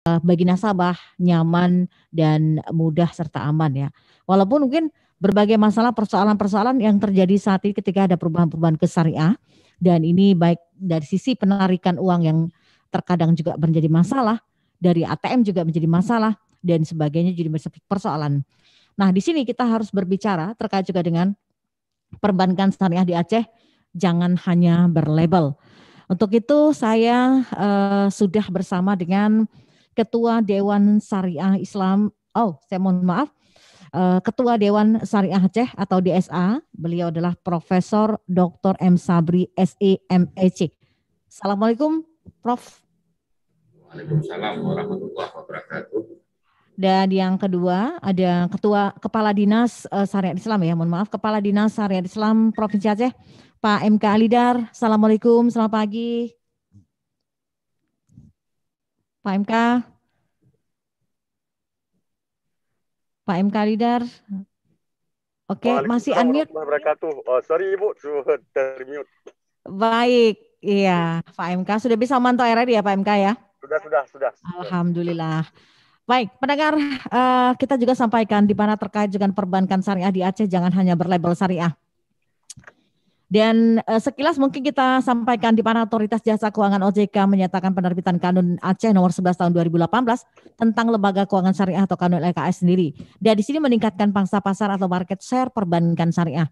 bagi nasabah nyaman dan mudah serta aman ya. Walaupun mungkin berbagai masalah persoalan-persoalan yang terjadi saat ini ketika ada perubahan-perubahan ke syariah dan ini baik dari sisi penarikan uang yang terkadang juga menjadi masalah, dari ATM juga menjadi masalah dan sebagainya jadi persoalan. Nah, di sini kita harus berbicara terkait juga dengan perbankan syariah di Aceh jangan hanya berlabel. Untuk itu saya sudah bersama dengan Ketua Dewan Syariah Islam, saya mohon maaf, Ketua Dewan Syariah Aceh atau DSA, beliau adalah Profesor Dr. M. Sabri SEMEC. Assalamualaikum Prof. Waalaikumsalam warahmatullahi wabarakatuh. Dan yang kedua ada Kepala Dinas Syariat Islam ya, mohon maaf, Kepala Dinas Syariat Islam Provinsi Aceh, Pak MK Alidar. Assalamualaikum, selamat pagi. Pak MK. Pak MK Alidar. Oke, masih unmute. Oh, sorry Ibu, sudah termute. Baik, iya, Pak MK sudah bisa memantau RRI ya Pak MK ya? Sudah. Alhamdulillah. Baik, pendengar, kita juga sampaikan di mana terkait dengan perbankan syariah di Aceh jangan hanya berlabel syariah. Dan sekilas mungkin kita sampaikan di mana Otoritas Jasa Keuangan OJK menyatakan penerbitan Kanun Aceh nomor 11 tahun 2018 tentang lembaga keuangan syariah atau Kanun LKS sendiri. Dan di sini meningkatkan pangsa pasar atau market share perbankan syariah.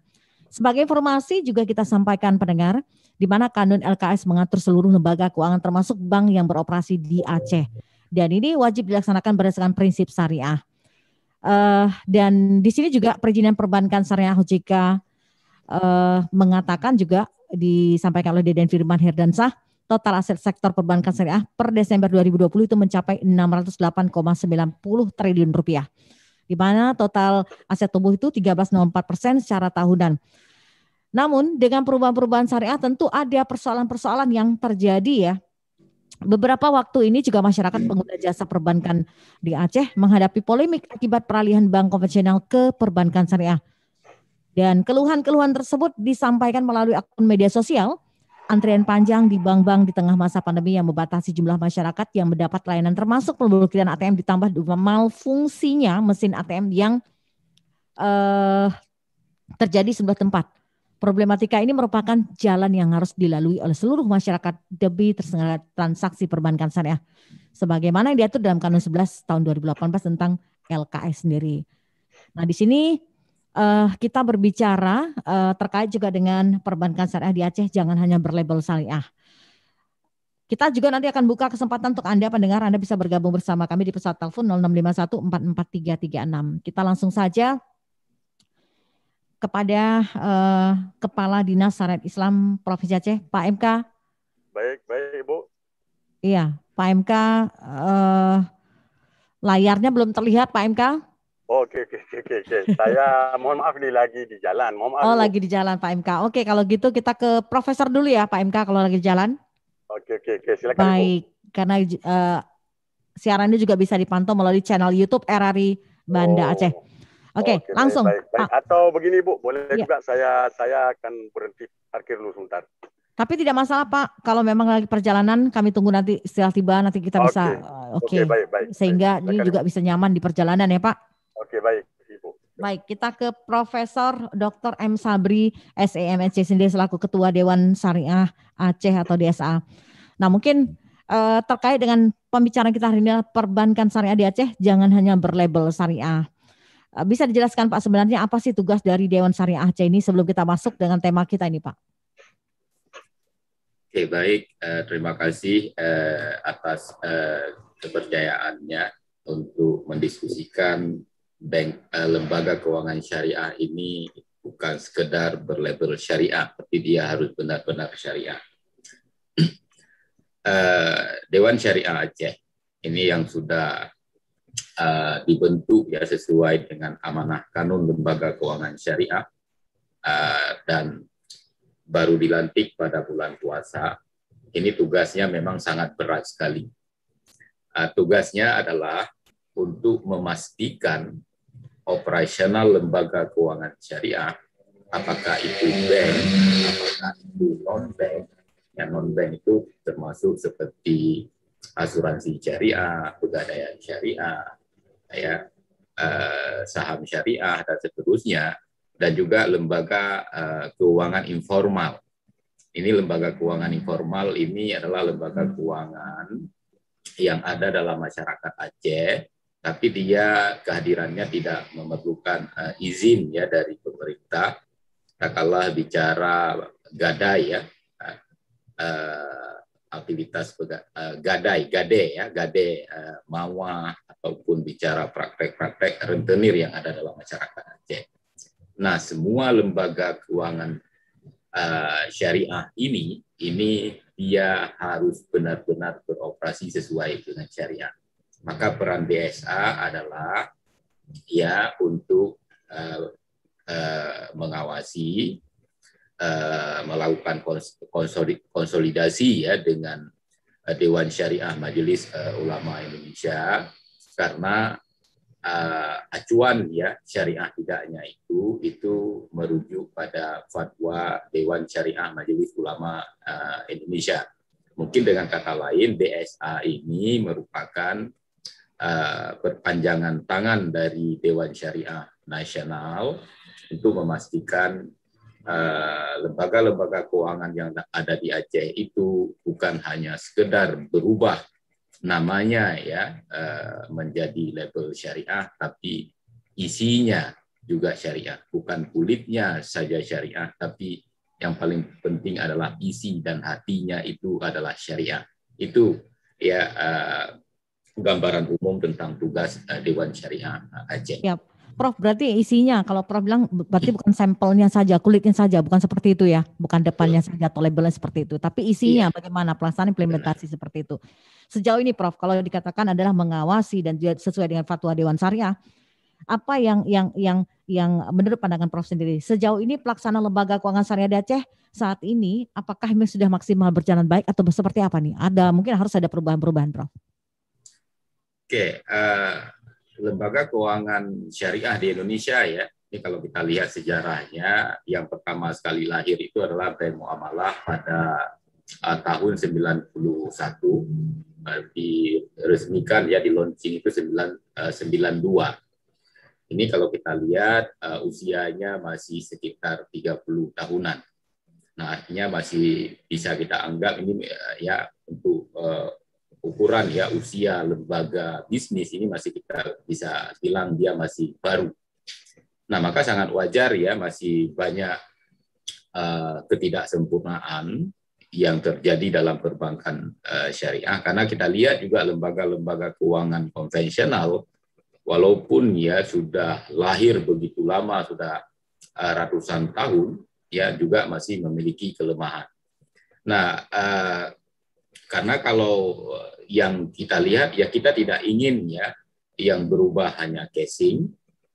Sebagai informasi juga kita sampaikan pendengar, di mana Kanun LKS mengatur seluruh lembaga keuangan termasuk bank yang beroperasi di Aceh. Dan ini wajib dilaksanakan berdasarkan prinsip syariah. Dan di sini juga perizinan perbankan syariah OJK mengatakan juga disampaikan oleh Deden Firman Herdansah, total aset sektor perbankan syariah per Desember 2020 itu mencapai 608,90 triliun rupiah. Di mana total aset tumbuh itu 13,04% secara tahunan. Namun dengan perubahan-perubahan syariah tentu ada persoalan-persoalan yang terjadi ya. Beberapa waktu ini juga masyarakat pengguna jasa perbankan di Aceh menghadapi polemik akibat peralihan bank konvensional ke perbankan syariah. Dan keluhan-keluhan tersebut disampaikan melalui akun media sosial, antrian panjang di bank-bank di tengah masa pandemi yang membatasi jumlah masyarakat yang mendapat layanan termasuk pemblokiran ATM ditambah malfungsinya mesin ATM yang terjadi di sebuah tempat. Problematika ini merupakan jalan yang harus dilalui oleh seluruh masyarakat demi terselenggara transaksi perbankan syariah. Sebagaimana yang diatur dalam Kanun 11 tahun 2018 tentang LKS sendiri. Nah di sini kita berbicara terkait juga dengan perbankan syariah di Aceh jangan hanya berlabel syariah. Kita juga nanti akan buka kesempatan untuk Anda pendengar, Anda bisa bergabung bersama kami di pesawat telepon 0651 443336. Kita langsung saja kepada Kepala Dinas Syariat Islam Provinsi Aceh, Pak MK. Baik Ibu. Iya, Pak MK, layarnya belum terlihat Pak MK. Oke. Saya mohon maaf nih lagi di jalan. Mohon maaf. Lagi di jalan Pak MK. Oke, kalau gitu kita ke Profesor dulu ya Pak MK kalau lagi di jalan. Oke, silakan Baik, Ibu. Karena siaran ini juga bisa dipantau melalui channel YouTube RRI Banda Aceh. Oke, langsung. Baik. Atau begini Bu, boleh ya. juga saya akan berhenti parkir dulu sebentar. Tapi tidak masalah Pak, kalau memang lagi perjalanan kami tunggu nanti setelah tiba nanti kita bisa Oke, baik. Sehingga ini juga bisa nyaman di perjalanan ya Pak. Oke, baik Ibu. Baik, kita ke Profesor Dr. M. Sabri SEMEC sendiri selaku Ketua Dewan Syariah Aceh atau DSA. Nah, mungkin terkait dengan pembicaraan kita hari ini perbankan syariah di Aceh jangan hanya berlabel syariah. Bisa dijelaskan Pak sebenarnya apa sih tugas dari Dewan Syariah Aceh ini sebelum kita masuk dengan tema kita ini Pak? Oke, baik. Terima kasih atas kepercayaannya untuk mendiskusikan lembaga keuangan syariah ini bukan sekedar berlabel syariah, tapi dia harus benar-benar syariah. Dewan Syariah Aceh ini yang sudah dibentuk ya sesuai dengan amanah Kanun Lembaga Keuangan Syariah dan baru dilantik pada bulan puasa. Ini tugasnya memang sangat berat sekali. Tugasnya adalah untuk memastikan operasional lembaga keuangan syariah, apakah itu bank, apakah itu non-bank. Yang non-bank itu termasuk seperti asuransi syariah, pegadaian syariah, ya, saham syariah dan seterusnya, dan juga lembaga keuangan informal. Ini lembaga keuangan informal ini adalah lembaga keuangan yang ada dalam masyarakat Aceh, tapi dia kehadirannya tidak memerlukan izin ya dari pemerintah. Katakanlah bicara gadai ya, aktivitas gade mawah, ataupun bicara praktek-praktek rentenir yang ada dalam masyarakat Aceh. Nah, semua lembaga keuangan syariah ini dia harus benar-benar beroperasi sesuai dengan syariah. Maka peran BSA adalah ya untuk mengawasi, melakukan konsolidasi ya dengan Dewan Syariah Majelis Ulama Indonesia, karena acuan ya syariah tidaknya itu merujuk pada fatwa Dewan Syariah Majelis Ulama Indonesia. Mungkin dengan kata lain, BSA ini merupakan perpanjangan tangan dari Dewan Syariah Nasional untuk memastikan lembaga-lembaga keuangan yang ada di Aceh itu bukan hanya sekedar berubah namanya ya menjadi label syariah, tapi isinya juga syariah. Bukan kulitnya saja syariah, tapi yang paling penting adalah isi dan hatinya itu adalah syariah. Itu ya gambaran umum tentang tugas Dewan Syariah Aceh. Ya, Prof, berarti isinya, kalau Prof bilang berarti bukan sampelnya saja, kulitnya saja, bukan seperti itu ya, bukan depannya saja atau labelnya seperti itu, tapi isinya bagaimana pelaksanaan implementasi seperti itu. Sejauh ini Prof, kalau dikatakan adalah mengawasi dan juga sesuai dengan fatwa Dewan Syariah, apa yang menurut pandangan Prof sendiri, sejauh ini pelaksanaan lembaga keuangan syariah di Aceh saat ini, apakah memang sudah maksimal berjalan baik atau seperti apa nih? Ada mungkin harus ada perubahan-perubahan, Prof. Oke, lembaga keuangan syariah di Indonesia ya, ini kalau kita lihat sejarahnya, yang pertama sekali lahir itu adalah Bank Muamalah pada tahun 91, diresmikan ya, di launching itu 92. Ini kalau kita lihat usianya masih sekitar 30 tahunan. Nah, artinya masih bisa kita anggap ini ya untuk ukuran ya usia lembaga bisnis ini masih kita bisa bilang dia masih baru. Nah, maka sangat wajar ya masih banyak ketidaksempurnaan yang terjadi dalam perbankan syariah, karena kita lihat juga lembaga-lembaga keuangan konvensional walaupun ya sudah lahir begitu lama, sudah ratusan tahun, ya juga masih memiliki kelemahan. Nah, karena kalau yang kita lihat ya kita tidak ingin ya yang berubah hanya casing,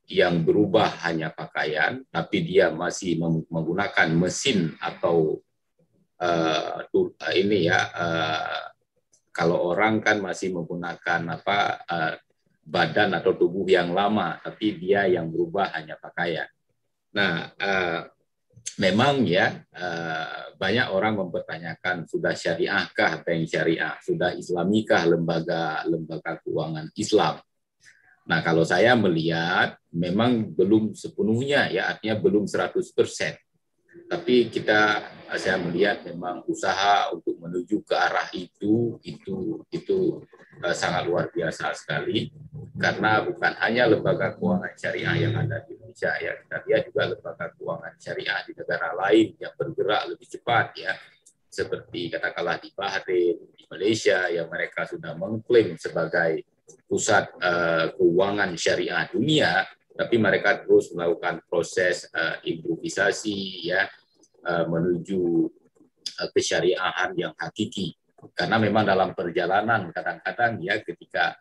yang berubah hanya pakaian, tapi dia masih menggunakan mesin atau ini ya kalau orang kan masih menggunakan badan atau tubuh yang lama, tapi dia yang berubah hanya pakaian. Nah, memang ya banyak orang mempertanyakan, sudah syariahkah bank syariah, sudah islamikah lembaga keuangan Islam. Nah, kalau saya melihat memang belum sepenuhnya ya, artinya belum 100%. Tapi saya melihat memang usaha untuk menuju ke arah itu sangat luar biasa sekali, karena bukan hanya lembaga keuangan syariah yang ada di Indonesia ya, kita lihat juga lembaga keuangan syariah di negara lain yang bergerak lebih cepat ya, seperti katakanlah di Bahrain, di Malaysia yang mereka sudah mengklaim sebagai pusat keuangan syariah dunia, tapi mereka terus melakukan proses improvisasi ya menuju kesyariahan yang hakiki. Karena memang dalam perjalanan kadang-kadang ya ketika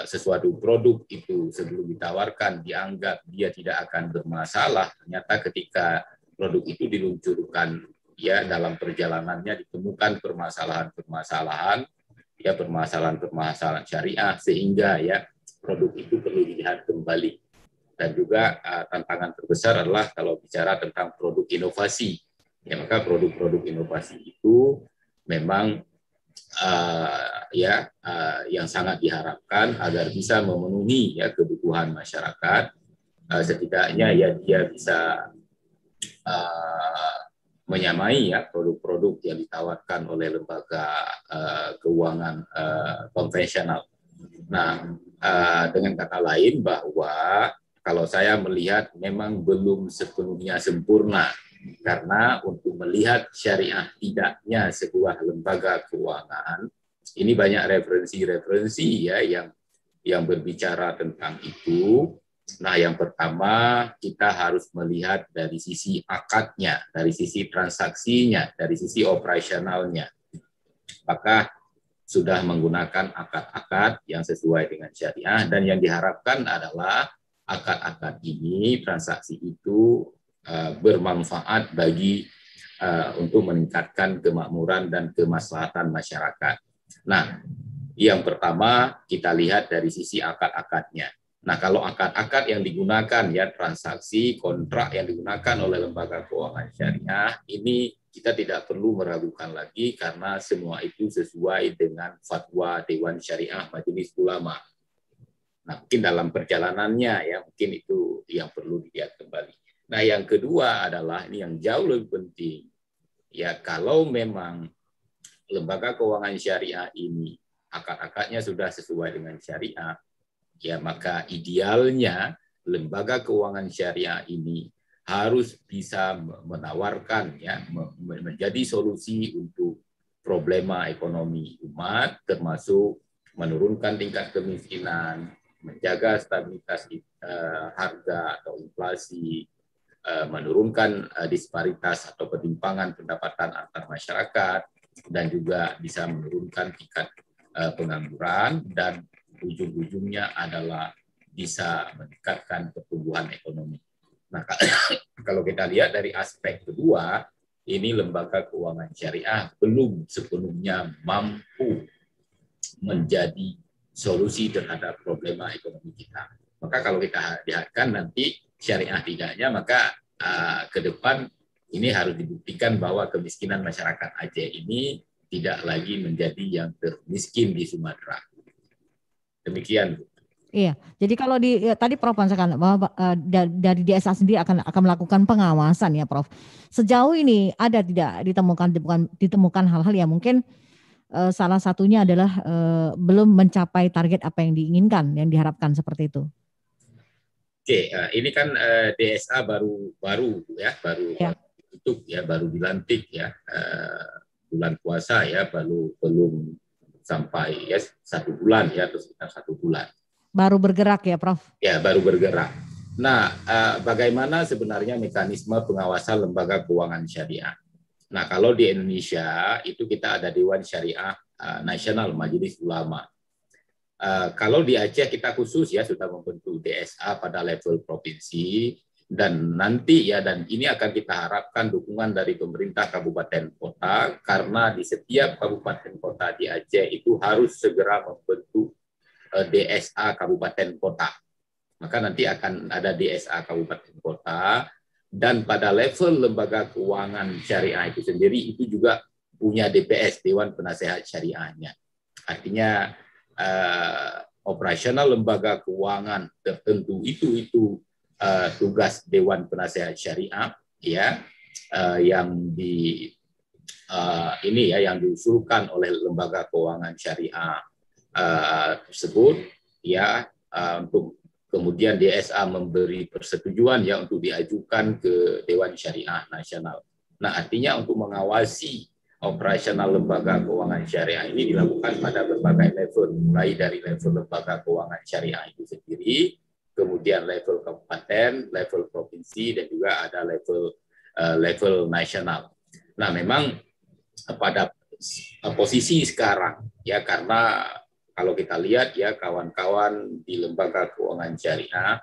sesuatu produk itu sebelum ditawarkan dianggap dia tidak akan bermasalah, ternyata ketika produk itu diluncurkan ya dalam perjalanannya ditemukan permasalahan syariah, sehingga ya produk itu perlu dilihat kembali. Dan juga tantangan terbesar adalah kalau bicara tentang produk inovasi. Ya, maka produk-produk inovasi itu memang yang sangat diharapkan agar bisa memenuhi ya kebutuhan masyarakat. Setidaknya ya dia bisa menyamai ya produk-produk yang ditawarkan oleh lembaga keuangan konvensional. Nah, dengan kata lain bahwa kalau saya melihat memang belum sepenuhnya sempurna, karena untuk melihat syariah tidaknya sebuah lembaga keuangan, ini banyak referensi-referensi ya yang berbicara tentang itu. Nah, yang pertama kita harus melihat dari sisi akadnya, dari sisi transaksinya, dari sisi operasionalnya. Apakah sudah menggunakan akad-akad yang sesuai dengan syariah, dan yang diharapkan adalah akad-akad ini, transaksi itu bermanfaat bagi untuk meningkatkan kemakmuran dan kemaslahatan masyarakat. Nah, yang pertama kita lihat dari sisi akad-akadnya. Nah, kalau akad-akad yang digunakan ya transaksi kontrak yang digunakan oleh lembaga keuangan syariah ini kita tidak perlu meragukan lagi karena semua itu sesuai dengan fatwa Dewan Syariah Majelis Ulama. Nah, mungkin dalam perjalanannya ya mungkin itu yang perlu dilihat kembali. Nah, yang kedua adalah ini yang jauh lebih penting. Ya, kalau memang lembaga keuangan syariah ini akad-akadnya sudah sesuai dengan syariah, ya maka idealnya lembaga keuangan syariah ini harus bisa menawarkan ya menjadi solusi untuk problema ekonomi umat, termasuk menurunkan tingkat kemiskinan, menjaga stabilitas harga atau inflasi, menurunkan disparitas atau ketimpangan pendapatan antar masyarakat, dan juga bisa menurunkan tingkat pengangguran, dan ujung-ujungnya adalah bisa meningkatkan pertumbuhan ekonomi. Nah, kalau kita lihat dari aspek kedua, ini lembaga keuangan syariah belum sepenuhnya mampu menjadi solusi terhadap problema ekonomi kita. Maka kalau kita lihatkan nanti syariah tidaknya, maka ke depan ini harus dibuktikan bahwa kemiskinan masyarakat Aceh ini tidak lagi menjadi yang termiskin di Sumatera. Demikian. Iya, jadi kalau tadi Prof mengatakan bahwa dari DSA sendiri akan melakukan pengawasan ya Prof. Sejauh ini ada tidak ditemukan hal-hal yang mungkin salah satunya adalah belum mencapai target apa yang diinginkan, yang diharapkan seperti itu. Oke, ini kan DSA baru tutup ya, baru dilantik ya, bulan puasa ya, belum sampai ya 1 bulan ya, atau sekitar 1 bulan. Baru bergerak ya Prof? Ya, baru bergerak. Nah, bagaimana sebenarnya mekanisme pengawasan lembaga keuangan syariah? Nah, kalau di Indonesia itu kita ada Dewan Syariah Nasional Majelis Ulama. Kalau di Aceh kita khusus ya sudah membentuk DSA pada level provinsi, dan nanti ya, dan ini akan kita harapkan dukungan dari pemerintah kabupaten kota, karena di setiap kabupaten kota di Aceh itu harus segera membentuk DSA kabupaten kota. Maka nanti akan ada DSA kabupaten kota, dan pada level lembaga keuangan syariah itu sendiri itu juga punya DPS, Dewan Penasehat Syariahnya. Artinya operasional lembaga keuangan tertentu itu tugas Dewan Penasehat Syariah ya, yang yang diusulkan oleh lembaga keuangan syariah tersebut ya, untuk kemudian DSA memberi persetujuan ya untuk diajukan ke Dewan Syariah Nasional. Nah, artinya untuk mengawasi operasional lembaga keuangan syariah ini dilakukan pada berbagai level, mulai dari level lembaga keuangan syariah itu sendiri, kemudian level kabupaten, level provinsi, dan juga ada level nasional. Nah, memang pada posisi sekarang ya, karena kalau kita lihat ya kawan-kawan di lembaga keuangan syariah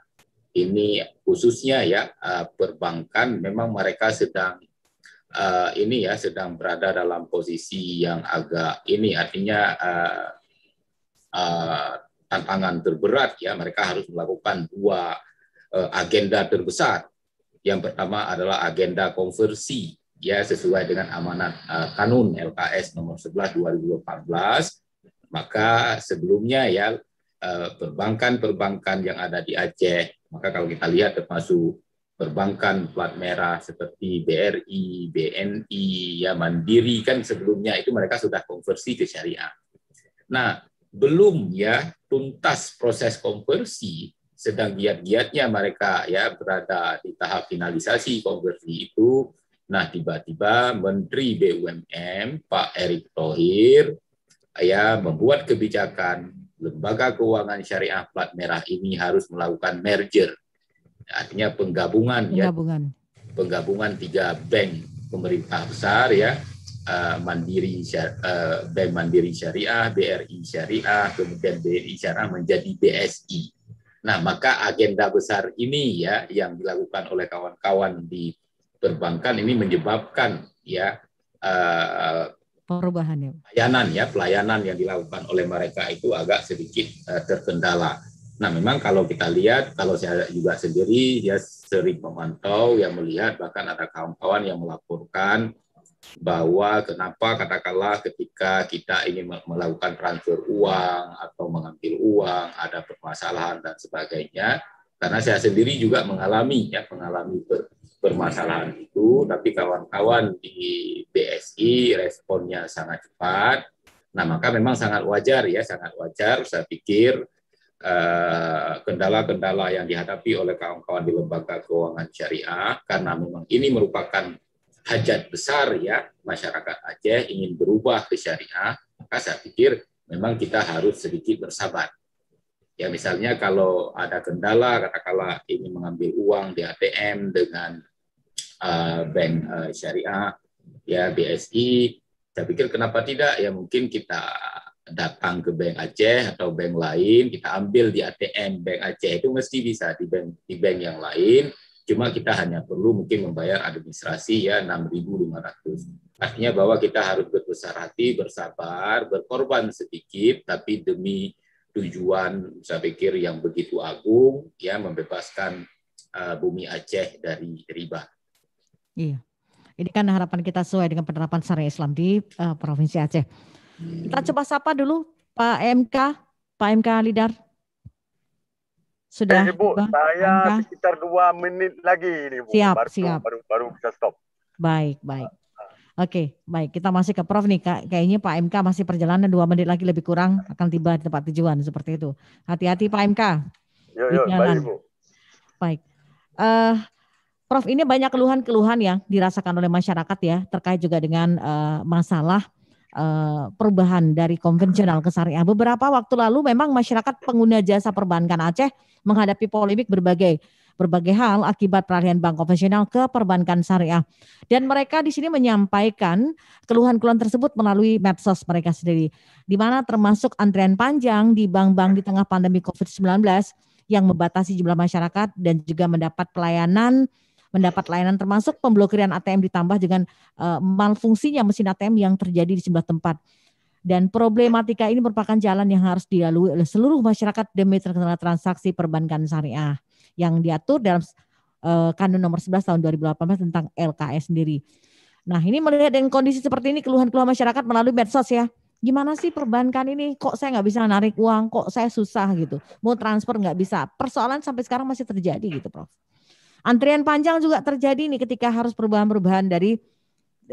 ini khususnya ya perbankan, memang mereka sedang sedang berada dalam posisi yang agak artinya tantangan terberat ya. Mereka harus melakukan 2 agenda terbesar. Yang pertama adalah agenda konversi ya sesuai dengan amanat Kanun LKS nomor 11 2018, maka sebelumnya ya perbankan-perbankan yang ada di Aceh, maka kalau kita lihat termasuk perbankan plat merah seperti BRI, BNI, ya Mandiri kan sebelumnya itu mereka sudah konversi ke syariah. Nah, belum ya tuntas proses konversi, sedang giat-giatnya mereka ya berada di tahap finalisasi konversi itu. Nah, tiba-tiba Menteri BUMN Pak Erick Thohir ya membuat kebijakan lembaga keuangan syariah plat merah ini harus melakukan merger, artinya penggabungan. Ya, penggabungan 3 bank pemerintah besar ya, Bank Mandiri Syariah, BRI Syariah, kemudian BNI Syariah menjadi BSI. Nah, maka agenda besar ini ya yang dilakukan oleh kawan-kawan di perbankan ini menyebabkan ya perubahan pelayanan yang dilakukan oleh mereka itu agak sedikit terkendala. Nah, memang kalau kita lihat, kalau saya juga sendiri ya sering memantau, yang melihat bahkan ada kawan-kawan yang melaporkan bahwa kenapa katakanlah ketika kita ingin melakukan transfer uang atau mengambil uang ada permasalahan dan sebagainya, karena saya sendiri juga mengalami permasalahan itu, tapi kawan-kawan di BSI responnya sangat cepat. Nah, maka memang sangat wajar saya pikir kendala-kendala yang dihadapi oleh kawan-kawan di lembaga keuangan syariah, karena memang ini merupakan hajat besar ya masyarakat Aceh ingin berubah ke syariah, maka saya pikir memang kita harus sedikit bersabar. Ya, misalnya kalau ada kendala, katakanlah ingin mengambil uang di ATM dengan bank syariah ya BSI, saya pikir kenapa tidak ya mungkin kita datang ke Bank Aceh atau bank lain, kita ambil di ATM Bank Aceh, itu mesti bisa di bank yang lain, cuma kita hanya perlu mungkin membayar administrasi ya 6.500. Artinya bahwa kita harus berbesar hati, bersabar, berkorban sedikit, tapi demi tujuan saya pikir yang begitu agung ya, membebaskan bumi Aceh dari riba. Iya, ini kan harapan kita sesuai dengan penerapan syariah Islam di Provinsi Aceh. Kita coba sapa dulu Pak MK Lidar. Sudah Ibu, saya sekitar 2 menit lagi ini, Bu. Siap. Baru bisa stop. Baik. Oke, baik. Kita masih ke Prof nih, Kak. Kayaknya Pak MK masih perjalanan 2 menit lagi lebih kurang akan tiba di tempat tujuan seperti itu. Hati-hati Pak MK. Yuk, baik, Bu. Baik. Prof, ini banyak keluhan-keluhan yang dirasakan oleh masyarakat ya, terkait juga dengan masalah perubahan dari konvensional ke syariah. Beberapa waktu lalu memang masyarakat pengguna jasa perbankan Aceh menghadapi polemik berbagai hal akibat peralihan bank konvensional ke perbankan syariah. Dan mereka di sini menyampaikan keluhan-keluhan tersebut melalui medsos mereka sendiri, di mana termasuk antrian panjang di bank-bank di tengah pandemi COVID-19 yang membatasi jumlah masyarakat dan juga mendapat layanan termasuk pemblokiran ATM ditambah dengan malfungsinya mesin ATM yang terjadi di sejumlah tempat. Dan problematika ini merupakan jalan yang harus dilalui oleh seluruh masyarakat demi terkendala transaksi perbankan syariah yang diatur dalam Kanun nomor 11 tahun 2018 tentang LKS sendiri. Nah, ini melihat dengan kondisi seperti ini, keluhan-keluhan masyarakat melalui medsos ya. Gimana sih perbankan ini? Kok saya nggak bisa narik uang? Kok saya susah gitu? Mau transfer nggak bisa? Persoalan sampai sekarang masih terjadi gitu, Prof. Antrian panjang juga terjadi nih ketika harus perubahan-perubahan dari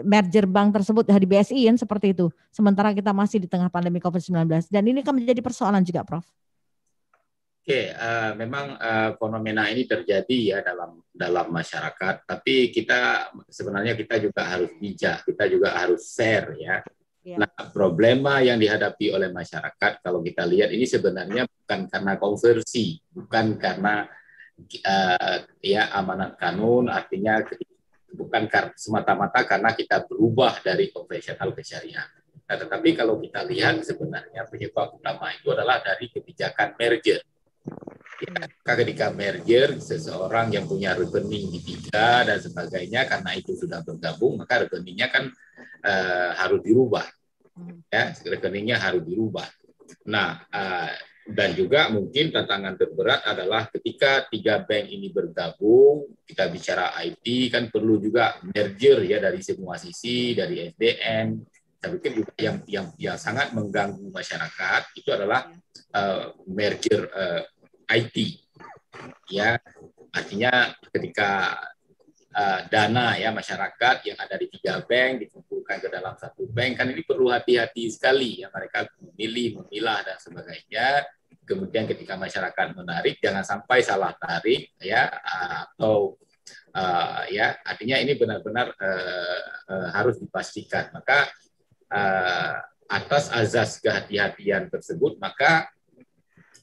merger bank tersebut di BSI kan seperti itu. Sementara kita masih di tengah pandemi COVID-19 dan ini kan menjadi persoalan juga, Prof. Oke, memang fenomena ini terjadi ya dalam masyarakat. Tapi sebenarnya kita juga harus bijak, kita juga harus fair ya. Nah, problema yang dihadapi oleh masyarakat kalau kita lihat ini sebenarnya bukan karena konversi, bukan karena ya amanat kanun, artinya bukan semata-mata karena kita berubah dari konvensional ke syariah. Nah, tetapi kalau kita lihat sebenarnya penyebab utama itu adalah dari kebijakan merger. Ya, ketika merger, seseorang yang punya rekening di tiga dan sebagainya, karena itu sudah bergabung, maka rekeningnya kan harus dirubah. Ya, rekeningnya harus dirubah. Nah, Dan juga mungkin tantangan terberat adalah ketika 3 bank ini bergabung, kita bicara IT kan perlu juga merger ya dari semua sisi, dari SDM. Saya pikir juga yang sangat mengganggu masyarakat itu adalah merger IT. Ya, artinya ketika dana ya masyarakat yang ada di 3 bank dikumpulkan ke dalam 1 bank, kan ini perlu hati-hati sekali ya, mereka memilih, memilah dan sebagainya. Kemudian ketika masyarakat menarik jangan sampai salah tarik ya, atau ya artinya ini benar-benar harus dipastikan. Maka atas azas kehati-hatian tersebut maka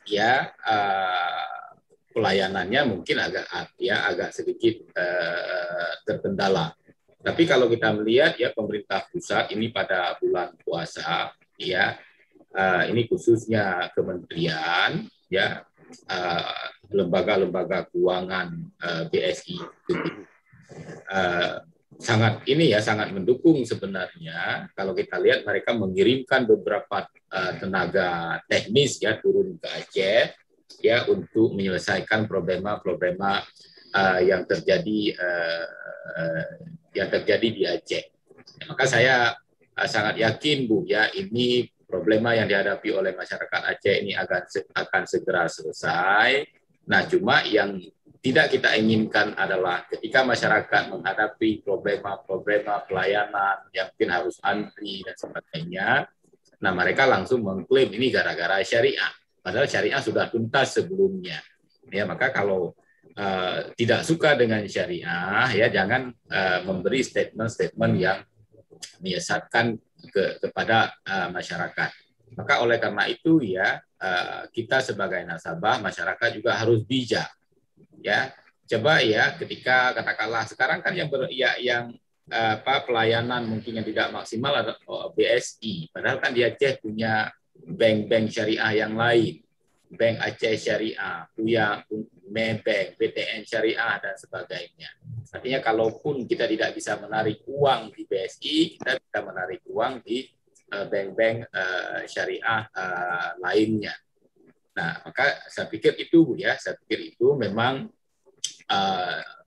ya pelayanannya mungkin agak sedikit terkendala. Tapi kalau kita melihat ya pemerintah pusat ini pada bulan puasa ya, ini khususnya kementerian ya, lembaga-lembaga keuangan BSI sangat mendukung sebenarnya. Kalau kita lihat mereka mengirimkan beberapa tenaga teknis ya turun ke Aceh ya untuk menyelesaikan problema-problema yang terjadi di Aceh. Maka saya sangat yakin Bu ya, ini problema yang dihadapi oleh masyarakat Aceh ini akan segera selesai. Nah, cuma yang tidak kita inginkan adalah ketika masyarakat menghadapi problema pelayanan yang mungkin harus antri dan sebagainya, nah mereka langsung mengklaim ini gara-gara syariah. Padahal syariah sudah tuntas sebelumnya. Ya, maka kalau tidak suka dengan syariah, ya jangan memberi statement-statement yang menyesatkan kepada masyarakat. Maka oleh karena itu ya kita sebagai nasabah masyarakat juga harus bijak. Ya, coba ya ketika katakanlah sekarang kan yang pelayanan mungkin yang tidak maksimal adalah BSI. Padahal kan di Aceh punya bank-bank syariah yang lain, Bank Aceh Syariah, punya Maybank, BTN Syariah dan sebagainya. Artinya kalaupun kita tidak bisa menarik uang di BSI, kita bisa menarik uang di bank-bank syariah lainnya. Nah, maka saya pikir itu memang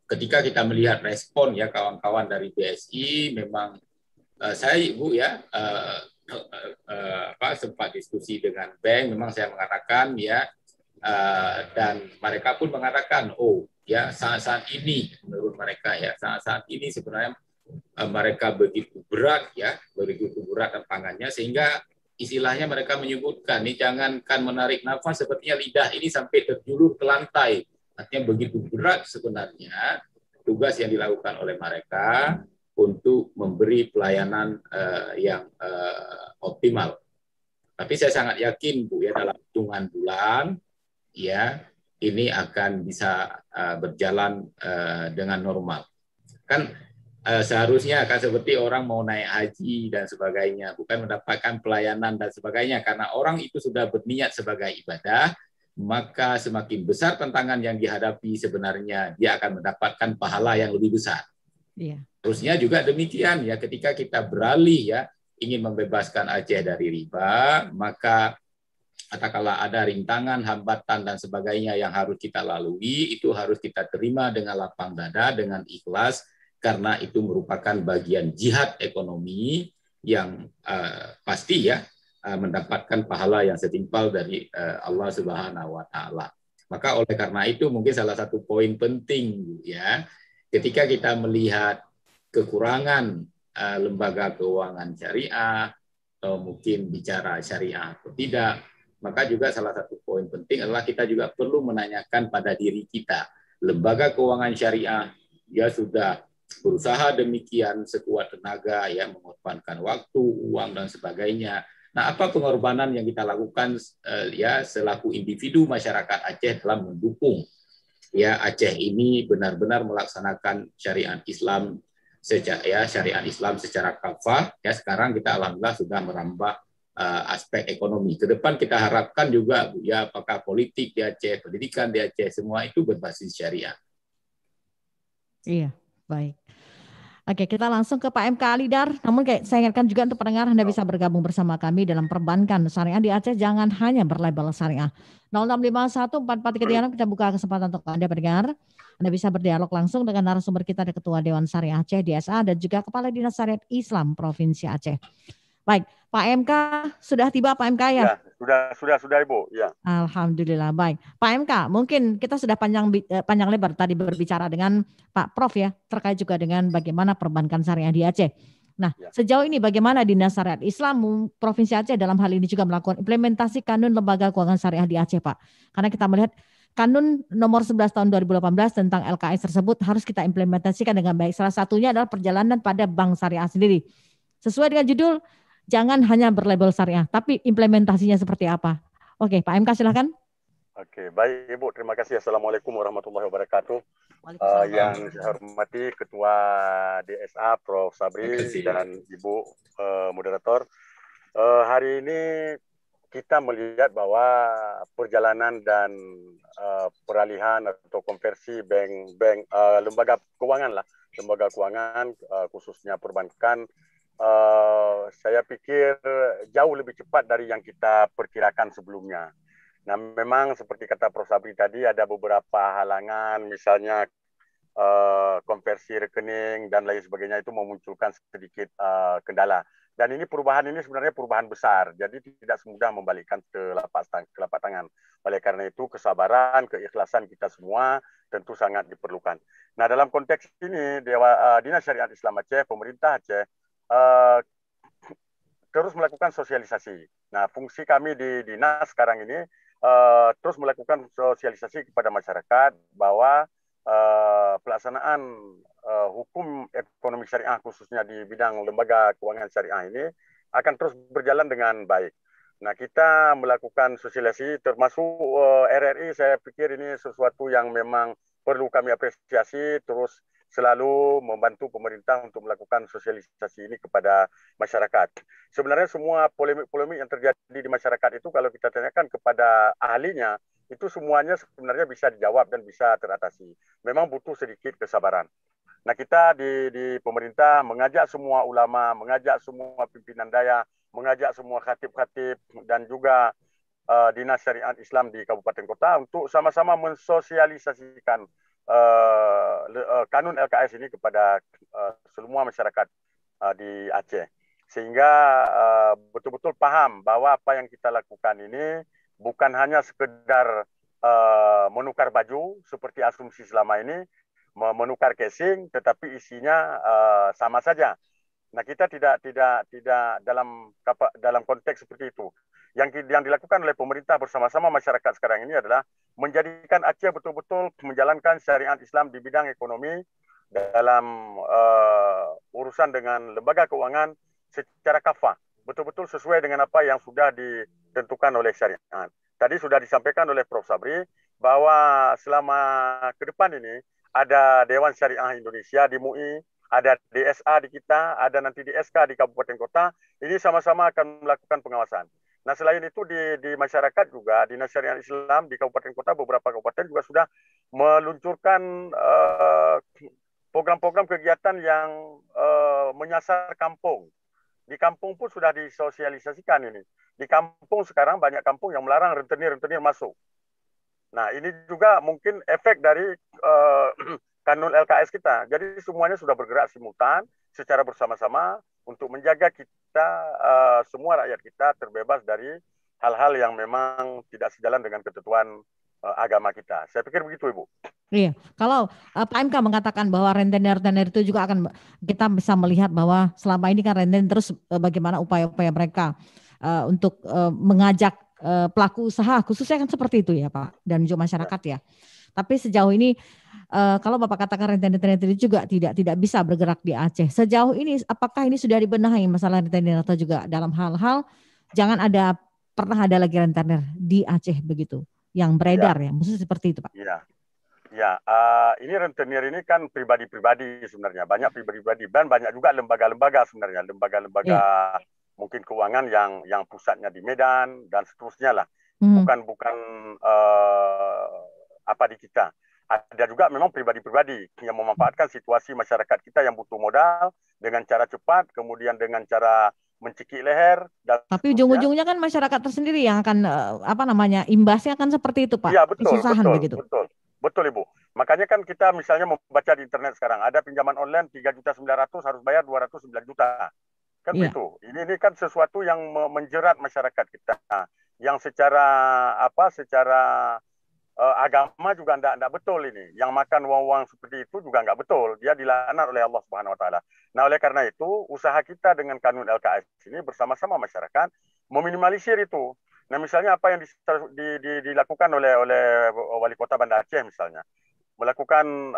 ketika kita melihat respon ya kawan-kawan dari BSI, memang saya Bu ya sempat diskusi dengan bank, memang saya mengatakan ya dan mereka pun mengatakan ya saat ini menurut mereka ya saat ini sebenarnya mereka begitu berat tantangannya sehingga istilahnya mereka menyebutkan ini jangankan menarik nafas, sepertinya lidah ini sampai terjulur ke lantai. Artinya begitu berat sebenarnya tugas yang dilakukan oleh mereka untuk memberi pelayanan yang optimal. Tapi saya sangat yakin Bu ya dalam hitungan bulan ya ini akan bisa berjalan dengan normal. Kan seharusnya akan seperti orang mau naik haji dan sebagainya, bukan mendapatkan pelayanan dan sebagainya, karena orang itu sudah berniat sebagai ibadah, maka semakin besar tantangan yang dihadapi sebenarnya dia akan mendapatkan pahala yang lebih besar. Iya. Terusnya juga demikian ya, ketika kita beralih ya ingin membebaskan Aceh dari riba, maka katakanlah ada rintangan, hambatan dan sebagainya yang harus kita lalui, itu harus kita terima dengan lapang dada, dengan ikhlas, karena itu merupakan bagian jihad ekonomi yang pasti ya mendapatkan pahala yang setimpal dari Allah Subhanahu wa taala. Maka oleh karena itu mungkin salah satu poin penting ya, ketika kita melihat kekurangan lembaga keuangan syariah atau mungkin bicara syariah atau tidak, maka juga salah satu poin penting adalah kita juga perlu menanyakan pada diri kita, lembaga keuangan syariah ya sudah berusaha demikian sekuat tenaga ya mengorbankan waktu, uang dan sebagainya. Nah, apa pengorbanan yang kita lakukan ya selaku individu masyarakat Aceh dalam mendukung ya Aceh ini benar-benar melaksanakan syariat Islam secara kafah ya. Sekarang kita alhamdulillah sudah merambah aspek ekonomi. Ke depan kita harapkan juga ya apakah politik di Aceh, pendidikan di Aceh semua itu berbasis syariah. Iya. Baik. Oke, kita langsung ke Pak MK Alidar. Namun saya ingatkan juga untuk pendengar Anda bisa bergabung bersama kami dalam perbankan syariah di Aceh. Jangan hanya berlabel syariah. 06514433 kita buka kesempatan untuk Anda pendengar. Anda bisa berdialog langsung dengan narasumber kita, ada Ketua Dewan Syariah Aceh DSA dan juga Kepala Dinas Syariat Islam Provinsi Aceh. Baik, Pak MK sudah tiba Pak MK ya? Ya, sudah Ibu. Ya. Alhamdulillah baik. Pak MK, mungkin kita sudah panjang lebar tadi berbicara dengan Pak Prof ya terkait juga dengan bagaimana perbankan syariah di Aceh. Nah, sejauh ini bagaimana Dinas Syariat Islam Provinsi Aceh dalam hal ini juga melakukan implementasi kanun lembaga keuangan syariah di Aceh, Pak? Karena kita melihat Kanun nomor 11 tahun 2018 tentang LKS tersebut harus kita implementasikan dengan baik. Salah satunya adalah perjalanan pada bank syariah sendiri. Sesuai dengan judul, jangan hanya berlabel syariah, tapi implementasinya seperti apa? Oke, Pak MK silakan. Oke, baik Ibu. Terima kasih. Assalamualaikum warahmatullahi wabarakatuh. Yang saya hormati Ketua DSA Prof. Sabri dan Ibu moderator. Hari ini kita melihat bahwa perjalanan dan peralihan atau konversi lembaga keuangan khususnya perbankan, saya pikir jauh lebih cepat dari yang kita perkirakan sebelumnya. Nah, memang seperti kata Prof. Sabri tadi ada beberapa halangan, misalnya konversi rekening dan lain sebagainya itu memunculkan sedikit kendala. Dan ini perubahan ini sebenarnya perubahan besar, jadi tidak semudah membalikkan telapak tangan. Oleh karena itu kesabaran, keikhlasan kita semua tentu sangat diperlukan. Nah, dalam konteks ini Dinas Syariat Islam Aceh, pemerintah Aceh terus melakukan sosialisasi. Nah, fungsi kami di dinas sekarang ini terus melakukan sosialisasi kepada masyarakat bahwa pelaksanaan hukum ekonomi syariah khususnya di bidang lembaga keuangan syariah ini akan terus berjalan dengan baik. Nah, kita melakukan sosialisasi termasuk RRI, saya pikir ini sesuatu yang memang perlu kami apresiasi, terus selalu membantu pemerintah untuk melakukan sosialisasi ini kepada masyarakat. Sebenarnya semua polemik-polemik yang terjadi di masyarakat itu kalau kita tanyakan kepada ahlinya, itu semuanya sebenarnya bisa dijawab dan bisa teratasi. Memang butuh sedikit kesabaran. Nah, kita di pemerintah mengajak semua ulama, mengajak semua pimpinan daya, mengajak semua khatib-khatib dan juga Dinas Syariat Islam di Kabupaten Kota untuk sama-sama mensosialisasikan kanun LKS ini kepada semua masyarakat di Aceh. Sehingga betul-betul paham bahwa apa yang kita lakukan ini bukan hanya sekedar menukar baju seperti asumsi selama ini, menukar casing, tetapi isinya sama saja. Nah, kita tidak dalam konteks seperti itu. Yang dilakukan oleh pemerintah bersama-sama masyarakat sekarang ini adalah menjadikan Aceh betul-betul menjalankan syariat Islam di bidang ekonomi dalam urusan dengan lembaga keuangan secara kafah, betul-betul sesuai dengan apa yang sudah ditentukan oleh syariat. Tadi sudah disampaikan oleh Prof. Sabri bahwa selama ke depan ini ada Dewan Syariah Indonesia di MUI, ada DSA di kita, ada nanti DSK di Kabupaten Kota. Ini sama-sama akan melakukan pengawasan. Nah, selain itu di masyarakat juga, Dinas Syariat Islam di Kabupaten Kota, beberapa kabupaten juga sudah meluncurkan program-program kegiatan yang menyasar kampung. Di kampung pun sudah disosialisasikan ini. Di kampung sekarang banyak kampung yang melarang rentenir-rentenir masuk. Nah, ini juga mungkin efek dari kanun LKS kita. Jadi semuanya sudah bergerak simultan secara bersama-sama untuk menjaga kita, semua rakyat kita terbebas dari hal-hal yang memang tidak sejalan dengan ketentuan agama kita. Saya pikir begitu, Ibu. Iya, kalau Pak MK mengatakan bahwa rentenir-rentenir itu juga akan kita bisa melihat bahwa selama ini kan rentenir terus bagaimana upaya-upaya mereka untuk mengajak pelaku usaha khususnya kan seperti itu ya Pak dan juga masyarakat ya. Tapi sejauh ini kalau Bapak katakan rentenir-rentenir juga tidak bisa bergerak di Aceh. Sejauh ini apakah ini sudah dibenahi masalah rentenir atau juga dalam hal-hal pernah ada lagi rentenir di Aceh begitu yang beredar ya, maksudnya seperti itu Pak. Iya. Ya, ini rentenir ini kan pribadi-pribadi sebenarnya. Banyak pribadi-pribadi dan banyak juga lembaga-lembaga sebenarnya. Lembaga-lembaga mungkin keuangan yang pusatnya di Medan dan seterusnya lah. Bukan apa di kita. ada juga memang pribadi-pribadi yang memanfaatkan situasi masyarakat kita yang butuh modal dengan cara cepat, kemudian dengan cara mencekik leher. Dan Tapi ujung-ujungnya kan masyarakat tersendiri yang akan imbasnya kan seperti itu, Pak. Iya, betul, Kesusahan betul, begitu. betul. Betul, Ibu. Makanya kan kita misalnya membaca di internet sekarang, ada pinjaman online 3.900.000 harus bayar 209 juta. Kan Iya. begitu. Ini kan sesuatu yang menjerat masyarakat kita. Yang secara agama juga enggak betul ini. Yang makan uang-uang seperti itu juga enggak betul. Dia dilaknat oleh Allah Subhanahu wa taala. Nah, oleh karena itu, usaha kita dengan kanun LKS ini bersama-sama masyarakat meminimalisir itu. Nah, misalnya apa yang dilakukan oleh Wali Kota Banda Aceh misalnya,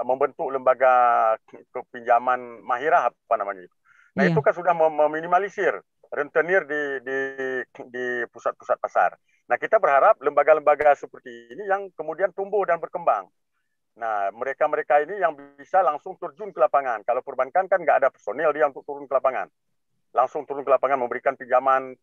membentuk lembaga kepinjaman Mahirah apa namanya itu. Nah, itu kan sudah meminimalisir rentenir di pusat-pusat pasar. Nah, kita berharap lembaga-lembaga seperti ini yang kemudian tumbuh dan berkembang. Nah, mereka-mereka ini yang bisa langsung terjun ke lapangan. Kalau perbankan kan nggak ada personil dia untuk turun ke lapangan. Langsung turun ke lapangan memberikan pinjaman,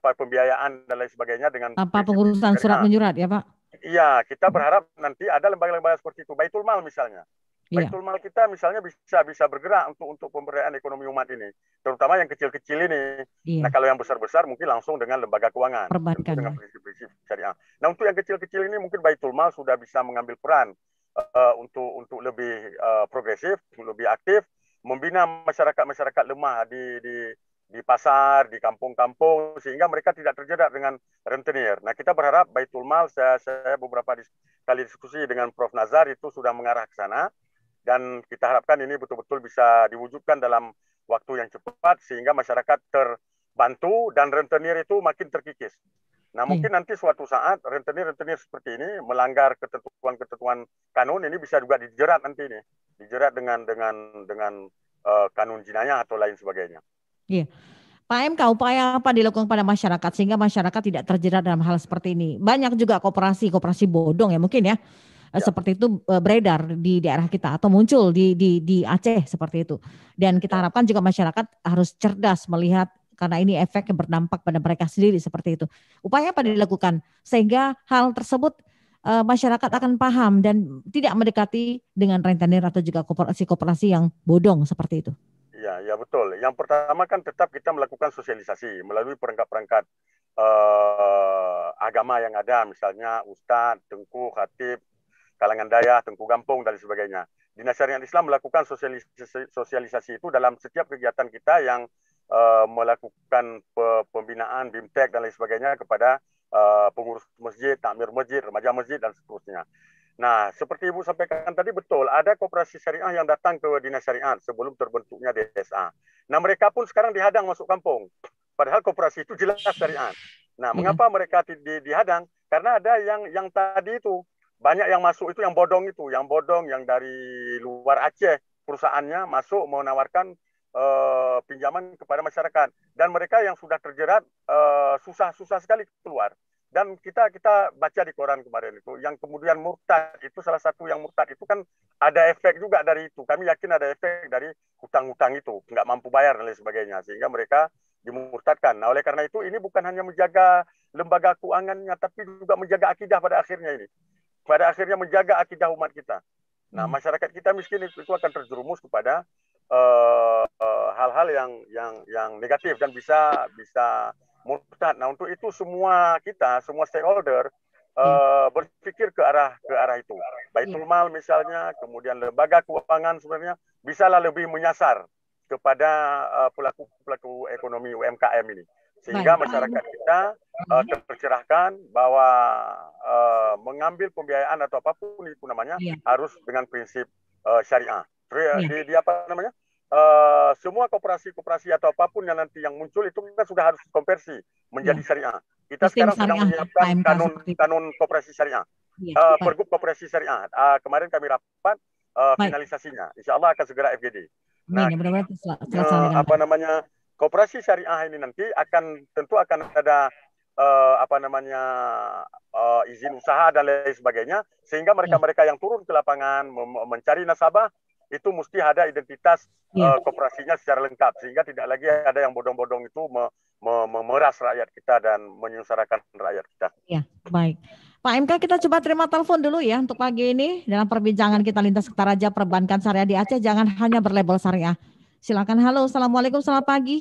pembiayaan dan lain sebagainya dengan pengurusan surat menyurat ya, Pak? Iya, kita berharap nanti ada lembaga-lembaga seperti itu. Baitul Mal misalnya. Baitul Mal kita misalnya bisa bergerak untuk pemberdayaan ekonomi umat ini, terutama yang kecil-kecil ini. Nah, kalau yang besar-besar mungkin langsung dengan lembaga keuangan, dengan prinsip-prinsip syariah. Nah, untuk yang kecil-kecil ini mungkin Baitul Mal sudah bisa mengambil peran untuk lebih progresif, lebih aktif, membina masyarakat-masyarakat lemah di pasar, di kampung-kampung, sehingga mereka tidak terjerat dengan rentenir. Nah, kita berharap Baitul Mal, saya beberapa kali diskusi dengan Prof. Nazar itu sudah mengarah ke sana, dan kita harapkan ini betul-betul bisa diwujudkan dalam waktu yang cepat, sehingga masyarakat terbantu dan rentenir itu makin terkikis. Nah, mungkin nanti suatu saat rentenir-rentenir seperti ini melanggar ketentuan-ketentuan kanun ini bisa juga dijerat nanti ini, dijerat dengan kanun jinayah atau lain sebagainya. Iya. Pak MK, upaya apa dilakukan pada masyarakat sehingga masyarakat tidak terjerat dalam hal seperti ini? Banyak juga koperasi bodong ya mungkin ya. Seperti itu beredar di daerah kita atau muncul di Aceh seperti itu. Dan kita harapkan juga masyarakat harus cerdas melihat karena ini efek yang berdampak pada mereka sendiri seperti itu. Upaya apa dilakukan sehingga hal tersebut masyarakat akan paham dan tidak mendekati dengan rentenir atau juga koperasi yang bodong seperti itu? Ya betul. Yang pertama kan tetap kita melakukan sosialisasi melalui perangkat-perangkat agama yang ada, misalnya ustadz, tengku, khatib, kalangan daya, tengku gampung, dan sebagainya. Dinas Syariat Islam melakukan sosialisasi itu dalam setiap kegiatan kita yang melakukan pembinaan, BIMTEK, dan lain sebagainya kepada pengurus masjid, takmir masjid, remaja masjid, dan seterusnya. Nah, seperti Ibu sampaikan tadi betul, ada koperasi syariah yang datang ke Dinas Syariat sebelum terbentuknya DSA. Nah, mereka pun sekarang dihadang masuk kampung. Padahal koperasi itu jelas syariat. Nah, mengapa mereka dihadang? Karena ada yang tadi itu, banyak yang masuk itu yang bodong yang dari luar Aceh, perusahaannya masuk menawarkan pinjaman kepada masyarakat. Dan mereka yang sudah terjerat susah sekali keluar. Dan kita baca di koran kemarin itu, yang kemudian murtad itu, salah satu yang murtad itu kan ada efek juga dari itu. Kami yakin ada efek dari hutang-hutang itu, nggak mampu bayar dan lain sebagainya, sehingga mereka dimurtadkan. Nah, oleh karena itu ini bukan hanya menjaga lembaga keuangannya, tapi juga menjaga akidah pada akhirnya ini. Pada akhirnya menjaga akidah umat kita. Nah, masyarakat kita miskin itu akan terjerumus kepada hal-hal yang negatif dan bisa murtad. Nah, untuk itu semua stakeholder berpikir ke arah itu. Baitul Mal misalnya, kemudian lembaga keuangan sebenarnya bisalah lebih menyasar kepada pelaku ekonomi UMKM ini. Sehingga masyarakat kita tercerahkan bahwa mengambil pembiayaan atau apapun itu namanya harus dengan prinsip syariah. Di apa namanya? Semua koperasi atau apapun yang nanti yang muncul itu kan sudah harus konversi menjadi syariah. Kita sekarang sedang menyiapkan kanun koperasi syariah, pergub koperasi syariah. Kemarin kami rapat finalisasinya. Insya Allah akan segera FGD. Nah, koperasi syariah ini nanti tentu akan ada izin usaha dan lain sebagainya, sehingga mereka yang turun ke lapangan mencari nasabah itu mesti ada identitas koperasinya secara lengkap, sehingga tidak lagi ada yang bodong-bodong itu memeras rakyat kita dan menyengsarakan rakyat kita. Ya, baik. Pak MK, kita coba terima telepon dulu ya untuk pagi ini. Dalam perbincangan kita lintas Sektaraja Perbankan Syariah di Aceh, jangan hanya berlabel syariah. Silakan. Halo, Assalamualaikum, selamat pagi.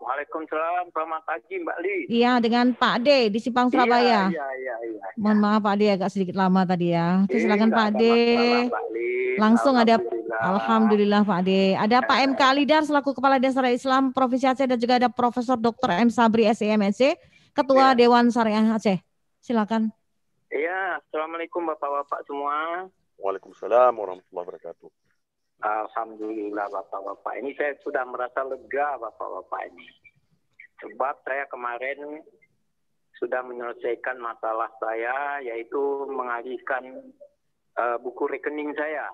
Waalaikumsalam, selamat pagi Mbak Li. Iya, dengan Pak D di Simpang Surabaya. Iya. Mohon maaf Pak D agak sedikit lama tadi ya. Oke, silakan Pak D. Mbak Li. Langsung ada Alhamdulillah Pak D. Ada Pak MK Alidar selaku Kepala Desa Islam Provinsi Aceh dan juga ada Profesor Dr. M Sabri SEMSC, Ketua Dewan Syariah Aceh. Silakan. Iya, Assalamualaikum Bapak-Bapak semua. Waalaikumsalam warahmatullahi wabarakatuh. Alhamdulillah Bapak-Bapak. Ini saya sudah merasa lega Bapak-Bapak ini. Sebab saya kemarin sudah menyelesaikan masalah saya, yaitu mengalihkan buku rekening saya.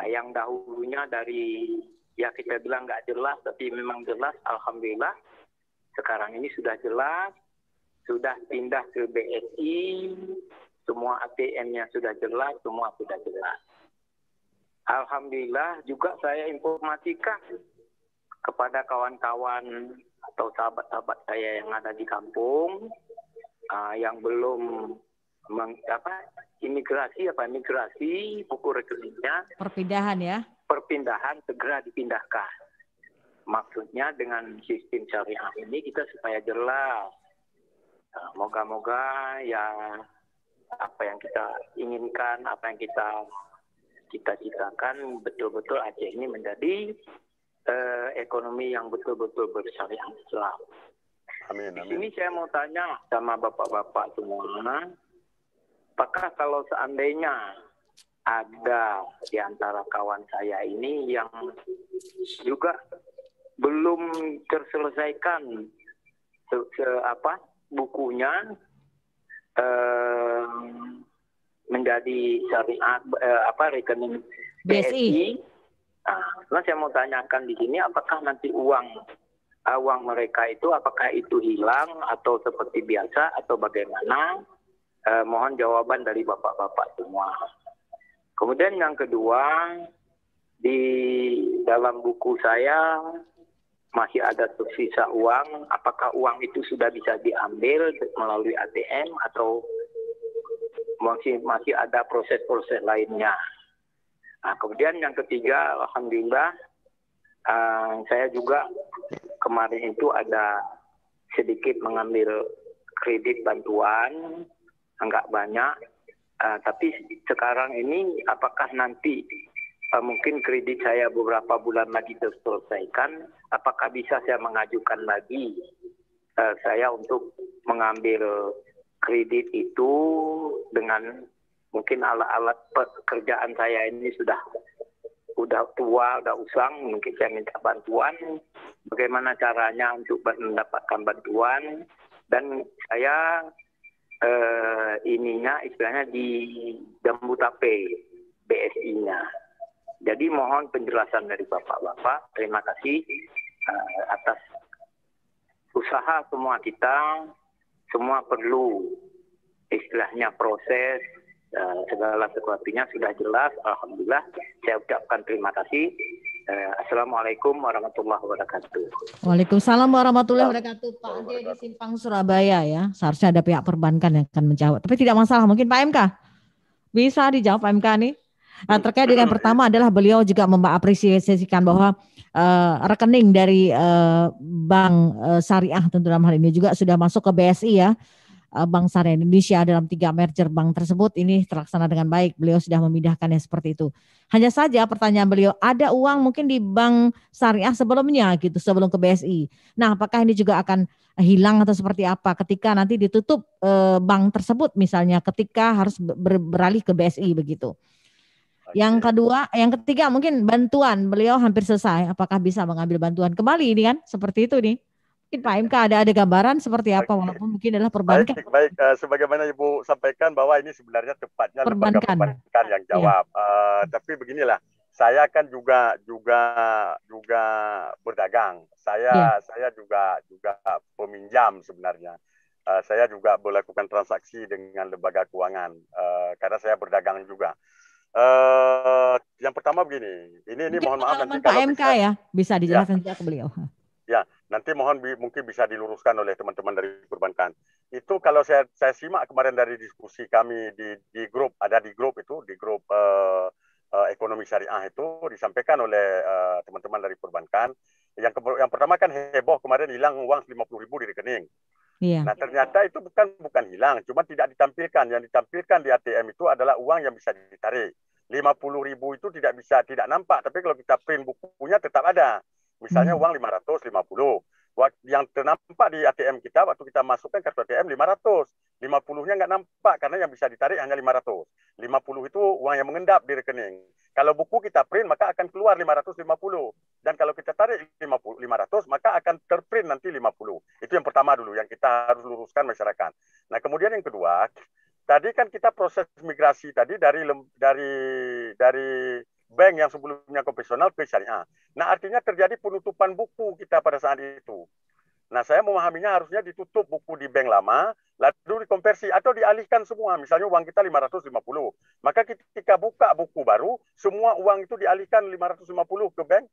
Yang dahulunya dari, ya kita bilang nggak jelas, tapi memang jelas, Alhamdulillah. Sekarang ini sudah jelas, sudah pindah ke BSI, semua ATM-nya sudah jelas, semua sudah jelas. Alhamdulillah juga saya informasikan kepada kawan-kawan atau sahabat-sahabat saya yang ada di kampung yang belum migrasi buku rekeningnya. Perpindahan segera dipindahkan. Maksudnya dengan sistem syariah ini kita supaya jelas. Moga-moga ya apa yang kita inginkan, apa yang kita cita-citakan betul-betul Aceh ini menjadi ekonomi yang betul-betul bersyariah Islam. Amin. Di sini saya mau tanya sama bapak-bapak semua, apakah kalau seandainya ada di antara kawan saya ini yang juga belum terselesaikan bukunya menjadi syariah rekening BSI. Nah, saya mau tanyakan di sini apakah nanti uang mereka itu apakah itu hilang atau seperti biasa atau bagaimana? Mohon jawaban dari bapak-bapak semua. Kemudian yang kedua, di dalam buku saya masih ada tersisa uang. Apakah uang itu sudah bisa diambil melalui ATM atau masih ada proses-proses lainnya? Nah, kemudian yang ketiga, alhamdulillah, saya juga kemarin itu ada sedikit mengambil kredit bantuan, enggak banyak, tapi sekarang ini apakah nanti mungkin kredit saya beberapa bulan lagi terselesaikan, apakah bisa saya mengajukan lagi saya untuk mengambil kredit itu dengan mungkin alat-alat pekerjaan saya ini sudah tua, udah usang, mungkin saya minta bantuan. Bagaimana caranya untuk mendapatkan bantuan? Dan saya istilahnya di Jambutape BSI-nya. Jadi mohon penjelasan dari bapak-bapak. Terima kasih atas usaha semua kita. Semua perlu istilahnya proses. Segala sesuatunya sudah jelas, alhamdulillah. Saya ucapkan terima kasih. Assalamualaikum warahmatullahi wabarakatuh. Waalaikumsalam warahmatullahi wabarakatuh. Pak Ade di Simpang Surabaya ya. Seharusnya ada pihak perbankan yang akan menjawab. Tapi tidak masalah, mungkin Pak MK bisa dijawab Pak MK nih. Nah, terkait dengan pertama adalah beliau juga mengapresiasikan bahwa rekening dari bank syariah tentu dalam hal ini juga sudah masuk ke BSI ya. Bank Syariah Indonesia dalam 3 merger bank tersebut ini terlaksana dengan baik. Beliau sudah memindahkannya seperti itu. Hanya saja pertanyaan beliau, ada uang mungkin di bank syariah sebelumnya gitu, sebelum ke BSI. Nah, apakah ini juga akan hilang atau seperti apa ketika nanti ditutup bank tersebut misalnya ketika harus beralih ke BSI begitu. Yang kedua, yang ketiga mungkin bantuan. Beliau hampir selesai. Apakah bisa mengambil bantuan kembali ini kan? Seperti itu nih. Mungkin Pak MK ada gambaran seperti apa walaupun mungkin adalah perbankan. Baik, sebagaimana Ibu sampaikan bahwa ini sebenarnya tepatnya lembaga perbankan yang jawab. Tapi beginilah, saya kan juga berdagang. Saya juga peminjam sebenarnya. Saya juga melakukan transaksi dengan lembaga keuangan karena saya berdagang juga. Yang pertama begini, ini mohon maaf nanti Pak MK ya bisa dijelaskan juga ke beliau. Ya, Nanti mohon mungkin bisa diluruskan oleh teman-teman dari perbankan. Itu kalau saya simak kemarin dari diskusi kami di grup, ada di grup itu, di grup ekonomi syariah itu disampaikan oleh teman-teman dari perbankan. Yang pertama kan heboh kemarin hilang uang 50.000 di rekening. Iya. Nah ternyata itu bukan hilang, cuma tidak ditampilkan. Yang ditampilkan di ATM itu adalah uang yang bisa ditarik. 50.000 itu tidak nampak, tapi kalau kita print bukunya tetap ada. Misalnya uang 550. Yang ternampak di ATM kita waktu kita masukkan kartu ATM 500. 50-nya nggak nampak karena yang bisa ditarik hanya 500. 50 itu uang yang mengendap di rekening. Kalau buku kita print maka akan keluar 550. Dan kalau kita tarik 500 maka akan terprint nanti 50. Itu yang pertama dulu yang kita harus luruskan masyarakat. Nah kemudian yang kedua, tadi kan kita proses migrasi tadi dari bank yang sebelumnya konvensional ke syariah. Nah, artinya terjadi penutupan buku kita pada saat itu. Nah, saya memahaminya harusnya ditutup buku di bank lama, lalu dikonversi atau dialihkan semua. Misalnya uang kita 550. Maka ketika buka buku baru, semua uang itu dialihkan 550 ke bank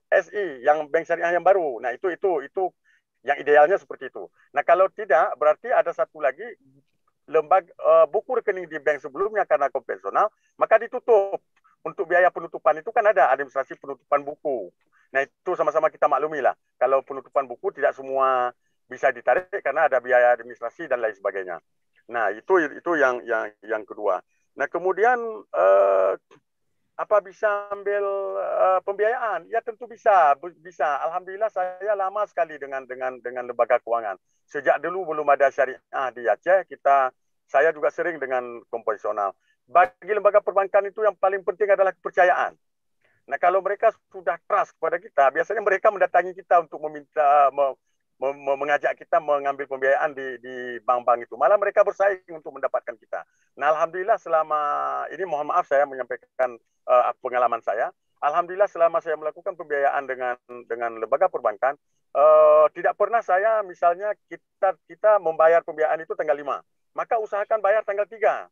SI, yang bank syariah yang baru. Nah, itu yang idealnya seperti itu. Nah, kalau tidak, berarti ada satu lagi lembaga buku rekening di bank sebelumnya karena konvensional, maka ditutup. Untuk biaya penutupan itu kan ada administrasi penutupan buku. Nah itu sama-sama kita maklumi lah. Kalau penutupan buku tidak semua bisa ditarik karena ada biaya administrasi dan lain sebagainya. Nah itu yang kedua. Nah kemudian apa bisa ambil pembiayaan? Ya tentu bisa. Alhamdulillah saya lama sekali dengan lembaga keuangan. Sejak dulu belum ada syariah di Aceh, saya juga sering dengan konvensional. Bagi lembaga perbankan itu yang paling penting adalah kepercayaan. Nah kalau mereka sudah trust kepada kita, biasanya mereka mendatangi kita untuk meminta mengajak kita mengambil pembiayaan di bank-bank itu. Malah mereka bersaing untuk mendapatkan kita. Nah alhamdulillah selama ini, mohon maaf saya menyampaikan pengalaman saya. Alhamdulillah selama saya melakukan pembiayaan dengan lembaga perbankan, tidak pernah saya misalnya kita membayar pembiayaan itu tanggal 5. Maka usahakan bayar tanggal 3.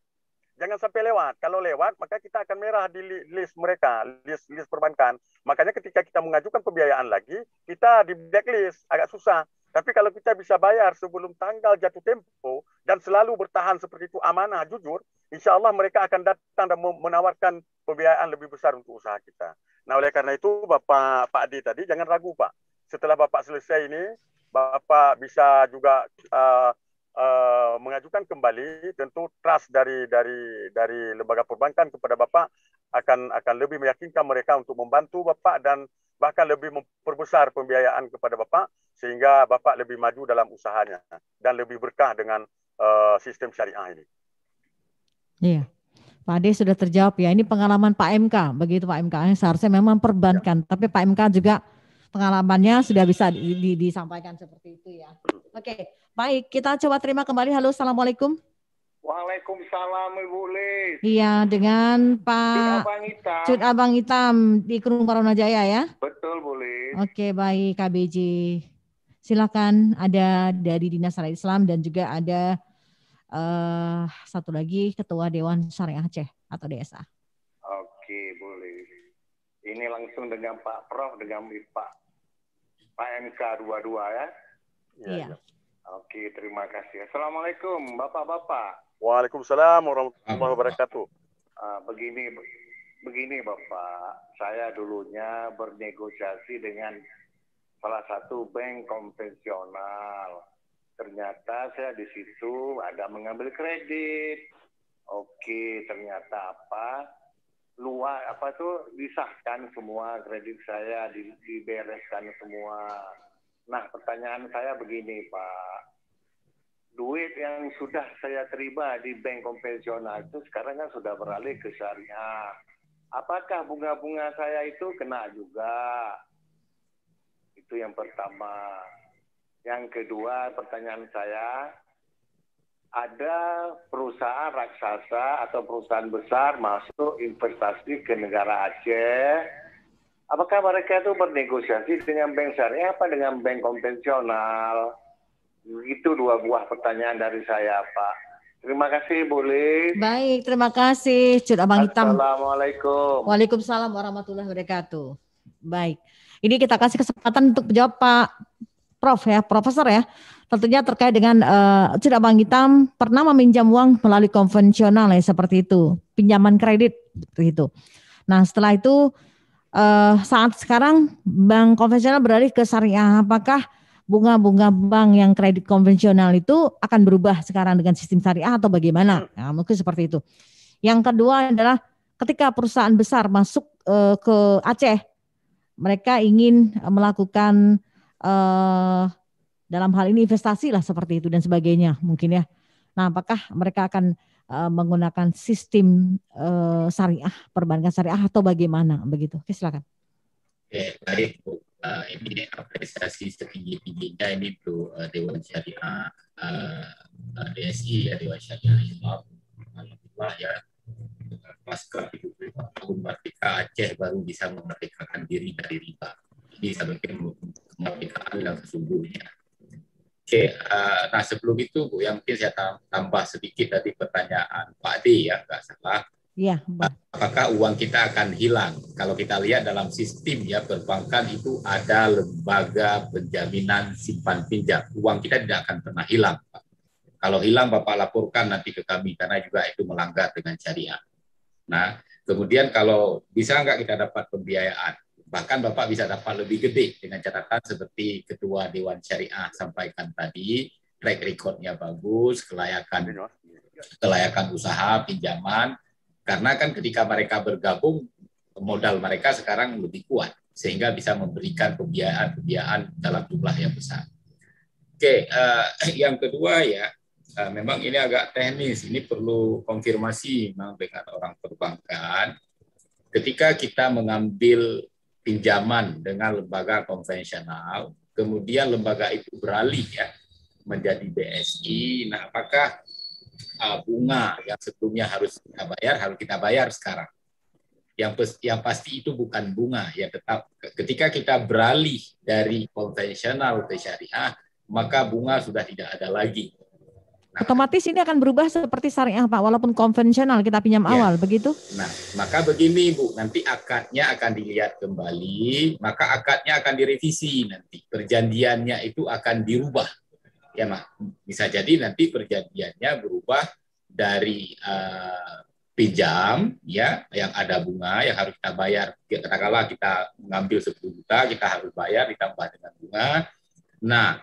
Jangan sampai lewat. Kalau lewat, maka kita akan merah di list mereka, list perbankan. Makanya ketika kita mengajukan pembiayaan lagi, kita di blacklist, agak susah. Tapi kalau kita bisa bayar sebelum tanggal jatuh tempo dan selalu bertahan seperti itu, amanah, jujur, insya Allah mereka akan datang dan menawarkan pembiayaan lebih besar untuk usaha kita. Nah oleh karena itu, Pak Adi tadi, jangan ragu Pak. Setelah Bapak selesai ini, Bapak bisa juga mengajukan kembali, tentu trust dari lembaga perbankan kepada Bapak akan lebih meyakinkan mereka untuk membantu Bapak dan bahkan lebih memperbesar pembiayaan kepada Bapak sehingga Bapak lebih maju dalam usahanya dan lebih berkah dengan sistem syariah ini. Iya, Pak Ade sudah terjawab ya. Ini pengalaman Pak MK, begitu Pak MK. Seharusnya memang perbankan, tapi Pak MK juga pengalamannya sudah bisa disampaikan seperti itu ya. Oke. Baik, kita coba terima kembali. Halo, Assalamualaikum. Waalaikumsalam, Ibu Lis. Iya, dengan Pak Cut Abang Hitam di Kerung Barunajaya ya? Betul, Bu Lis. Oke, baik KBJ. Silakan, ada dari Dinas Syariah Islam dan juga ada satu lagi Ketua Dewan Syariah Aceh atau DSA. Oke, Bu Lis. Ini langsung dengan Pak Prof, dengan Pak MK 22 ya? Iya. Oke, terima kasih. Assalamualaikum, Bapak-Bapak. Waalaikumsalam warahmatullahi wabarakatuh. Begini Bapak, saya dulunya bernegosiasi dengan salah satu bank konvensional. Ternyata saya di situ ada mengambil kredit. Oke, ternyata disahkan semua kredit saya, dibereskan semua. Nah, pertanyaan saya begini, Pak. Duit yang sudah saya terima di bank konvensional itu sekarang kan sudah beralih ke syariah. Apakah bunga-bunga saya itu kena juga? Itu yang pertama. Yang kedua, pertanyaan saya, ada perusahaan raksasa atau perusahaan besar masuk investasi ke negara Aceh. Apakah mereka itu bernegosiasi dengan bank syariah apa dengan bank konvensional? Itu dua buah pertanyaan dari saya, Pak. Terima kasih, boleh. Baik, terima kasih, Cut Abang Hitam. Assalamualaikum. Waalaikumsalam warahmatullahi wabarakatuh. Baik, Ini kita kasih kesempatan untuk menjawab Pak Prof ya, Profesor ya. Tentunya terkait dengan tidak Bang Hitam pernah meminjam uang melalui konvensional ya seperti itu, pinjaman kredit seperti itu. Nah setelah itu saat sekarang bank konvensional beralih ke syariah, apakah bunga-bunga bank yang kredit konvensional itu akan berubah sekarang dengan sistem syariah atau bagaimana? Nah, mungkin seperti itu. Yang kedua adalah ketika perusahaan besar masuk ke Aceh, mereka ingin melakukan dalam hal ini investasi lah seperti itu dan sebagainya mungkin ya. Nah, apakah mereka akan menggunakan sistem syariah, perbankan syariah atau bagaimana begitu? Oke, silakan. Oke, baik Bu. Ini apresiasi setinggi-tingginya ini Bu Dewan Syariah DSI ya, Dewan Syariah Islam. Alhamdulillah ya, pasca 75 tahun merdeka Aceh baru bisa memerdekakan diri dari riba. Ini saya pikir kemerdekaan yang sesungguhnya. Oke, nah sebelum itu Bu, yang mungkin saya tambah sedikit dari pertanyaan Pak D ya, nggak salah. Iya. Apakah uang kita akan hilang? Kalau kita lihat dalam sistem ya perbankan itu ada lembaga penjaminan simpan pinjam. Uang kita tidak akan pernah hilang, Pak. Kalau hilang Bapak laporkan nanti ke kami karena juga itu melanggar dengan syariah. Nah, kemudian kalau bisa nggak kita dapat pembiayaan? Bahkan Bapak bisa dapat lebih gede dengan catatan seperti Ketua Dewan Syariah sampaikan tadi, track record-nya bagus, kelayakan usaha, pinjaman. Karena kan ketika mereka bergabung, modal mereka sekarang lebih kuat, sehingga bisa memberikan pembiayaan dalam jumlah yang besar. Oke, yang kedua ya, memang ini agak teknis, ini perlu konfirmasi memang dengan orang perbankan. Ketika kita mengambil pinjaman dengan lembaga konvensional, kemudian lembaga itu beralih ya menjadi BSI, nah apakah bunga yang sebelumnya harus kita bayar sekarang? Yang pasti itu bukan bunga ya, tetap ketika kita beralih dari konvensional ke syariah, maka bunga sudah tidak ada lagi. Nah, otomatis ini akan berubah seperti syariah Pak, walaupun konvensional kita pinjam awal, begitu? Nah, maka begini Bu, nanti akadnya akan dilihat kembali, maka akadnya akan direvisi nanti, perjanjiannya itu akan dirubah. Ya, bisa jadi nanti perjanjiannya berubah dari pinjam ya yang ada bunga yang harus kita bayar. Katakanlah kita mengambil 10 juta, kita harus bayar ditambah dengan bunga. Nah,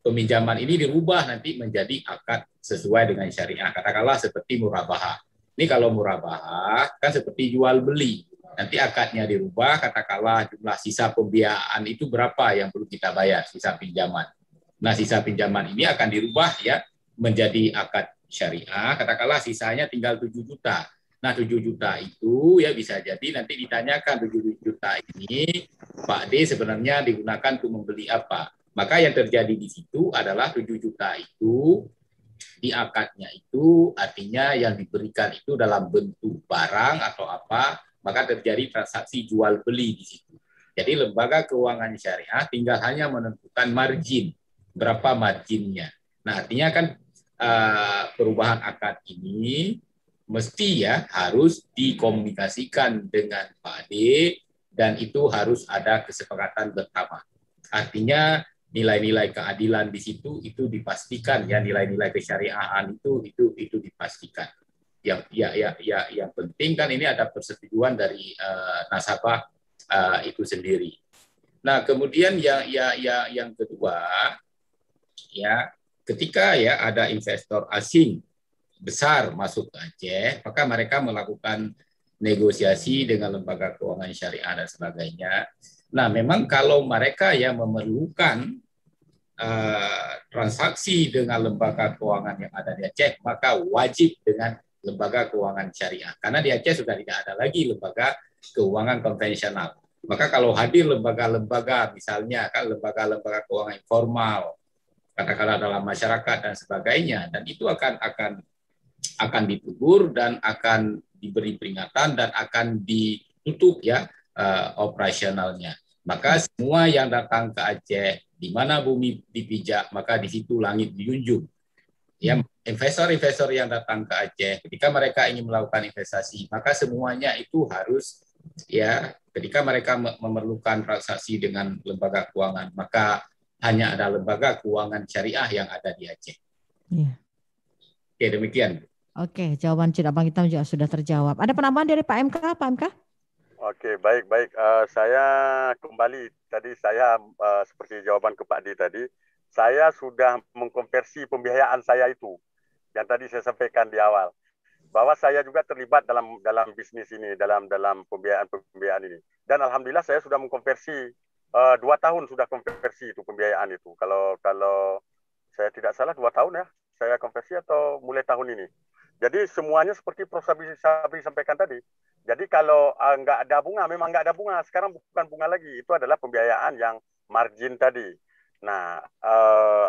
peminjaman ini dirubah nanti menjadi akad sesuai dengan syariah. Katakanlah seperti murabahah. Ini kalau murabahah kan seperti jual beli. Nanti akadnya dirubah, katakanlah jumlah sisa pembiayaan itu berapa yang perlu kita bayar, sisa pinjaman. Nah, sisa pinjaman ini akan dirubah ya menjadi akad syariah, katakanlah sisanya tinggal 7 juta. Nah, 7 juta itu ya bisa jadi nanti ditanyakan 7 juta ini Pak D sebenarnya digunakan untuk membeli apa. Maka yang terjadi di situ adalah 7 juta itu di akadnya itu artinya yang diberikan itu dalam bentuk barang atau apa, maka terjadi transaksi jual beli di situ. Jadi lembaga keuangan syariah tinggal hanya menentukan margin, berapa marginnya. Nah, artinya kan perubahan akad ini mesti ya harus dikomunikasikan dengan Pak D dan itu harus ada kesepakatan bersama. Artinya nilai-nilai keadilan di situ itu dipastikan ya, nilai-nilai kesyariahan itu dipastikan. Yang penting kan ini ada persetujuan dari nasabah itu sendiri. Nah, kemudian yang kedua ya, ketika ya ada investor asing besar masuk ke Aceh, maka mereka melakukan negosiasi dengan lembaga keuangan syariah dan sebagainya. Nah, memang kalau mereka yang memerlukan transaksi dengan lembaga keuangan yang ada di Aceh, maka wajib dengan lembaga keuangan syariah. Karena di Aceh sudah tidak ada lagi lembaga keuangan konvensional. Maka kalau hadir lembaga-lembaga, misalnya kan lembaga-lembaga keuangan informal, katakanlah dalam masyarakat dan sebagainya, dan itu akan ditegur dan akan diberi peringatan dan akan ditutup ya operasionalnya. Maka semua yang datang ke Aceh, di mana bumi dipijak, maka di situ langit dijunjung. Ya, investor-investor yang datang ke Aceh, ketika mereka ingin melakukan investasi, maka semuanya itu harus ya ketika mereka memerlukan transaksi dengan lembaga keuangan, maka hanya ada lembaga keuangan syariah yang ada di Aceh. Iya. Oke, demikian. Oke, jawaban Cik Abang Hitam juga sudah terjawab. Ada penambahan dari Pak MK, Pak MK? Oke, baik. Saya kembali tadi seperti jawaban ke Pak D tadi, saya sudah mengkonversi pembiayaan saya itu yang tadi saya sampaikan di awal, bahwa saya juga terlibat dalam bisnis ini, dalam pembiayaan ini. Dan alhamdulillah saya sudah mengkonversi 2 tahun sudah konversi itu pembiayaan itu. Kalau saya tidak salah 2 tahun ya saya konversi atau mulai tahun ini. Jadi semuanya seperti Prof. Sabri sampaikan tadi. Jadi kalau nggak ada bunga, memang nggak ada bunga. Sekarang bukan bunga lagi, itu adalah pembiayaan yang margin tadi. Nah,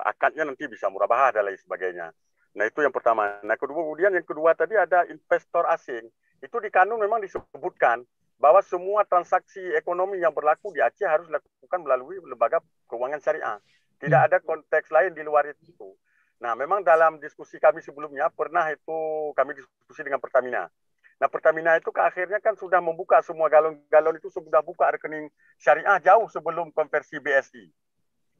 akadnya nanti bisa murabahah dan lain sebagainya. Nah, itu yang pertama. Nah, kemudian yang kedua tadi ada investor asing. Itu di kanun memang disebutkan bahwa semua transaksi ekonomi yang berlaku di Aceh harus dilakukan melalui lembaga keuangan syariah. Tidak ada konteks lain di luar itu. Nah, memang dalam diskusi kami sebelumnya pernah itu kami diskusi dengan Pertamina. Nah, Pertamina itu akhirnya kan sudah membuka semua galon-galon itu sudah buka rekening syariah jauh sebelum konversi BSI.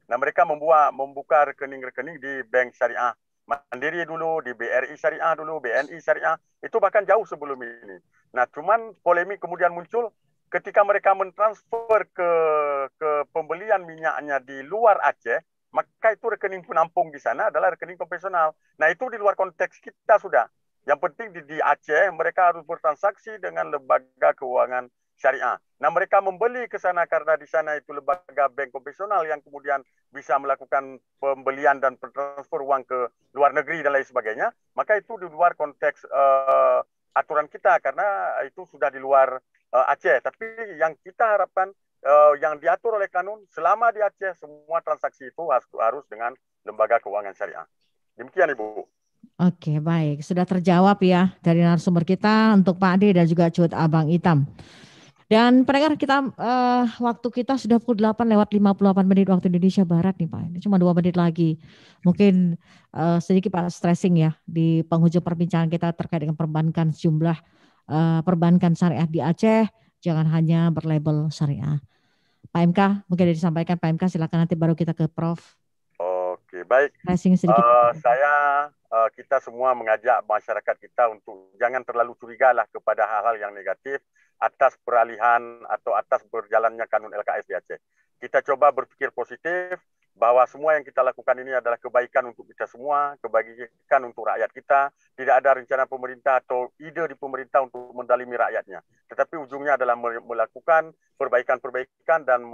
Nah, mereka membuka rekening-rekening di bank syariah Mandiri dulu, di BRI Syariah dulu, BNI Syariah, itu bahkan jauh sebelum ini. Nah, cuman polemik kemudian muncul ketika mereka mentransfer ke pembelian minyaknya di luar Aceh, maka itu rekening penampung di sana adalah rekening konvensional. Nah, itu di luar konteks kita sudah. Yang penting di Aceh mereka harus bertransaksi dengan lembaga keuangan syariah. Nah, mereka membeli ke sana karena di sana itu lembaga bank konvensional yang kemudian bisa melakukan pembelian dan transfer uang ke luar negeri dan lain sebagainya. Maka itu di luar konteks aturan kita karena itu sudah di luar Aceh. Tapi yang kita harapkan yang diatur oleh kanun selama di Aceh semua transaksi itu harus dengan lembaga keuangan syariah. Demikian, Ibu. Oke, baik. Sudah terjawab ya dari narasumber kita untuk Pak Ade dan juga Cut Abang Hitam. Dan pendengar kita, waktu kita sudah pukul 8:58 waktu Indonesia Barat nih Pak. Ini cuma 2 menit lagi. Mungkin sedikit Pak stressing ya di penghujung perbincangan kita terkait dengan perbankan sejumlah perbankan syariah di Aceh. Jangan hanya berlabel syariah. Pak MK, mungkin ada disampaikan Pak MK, silakan nanti baru kita ke Prof. Oke, baik. Sedikit. Kita semua mengajak masyarakat kita untuk jangan terlalu curigalah kepada hal-hal yang negatif atas peralihan atau atas berjalannya kanun LKS di Aceh. Kita coba berpikir positif bahwa semua yang kita lakukan ini adalah kebaikan untuk kita semua, kebaikan untuk rakyat kita. Tidak ada rencana pemerintah atau ide di pemerintah untuk mendalimi rakyatnya. Tetapi ujungnya adalah melakukan perbaikan-perbaikan dan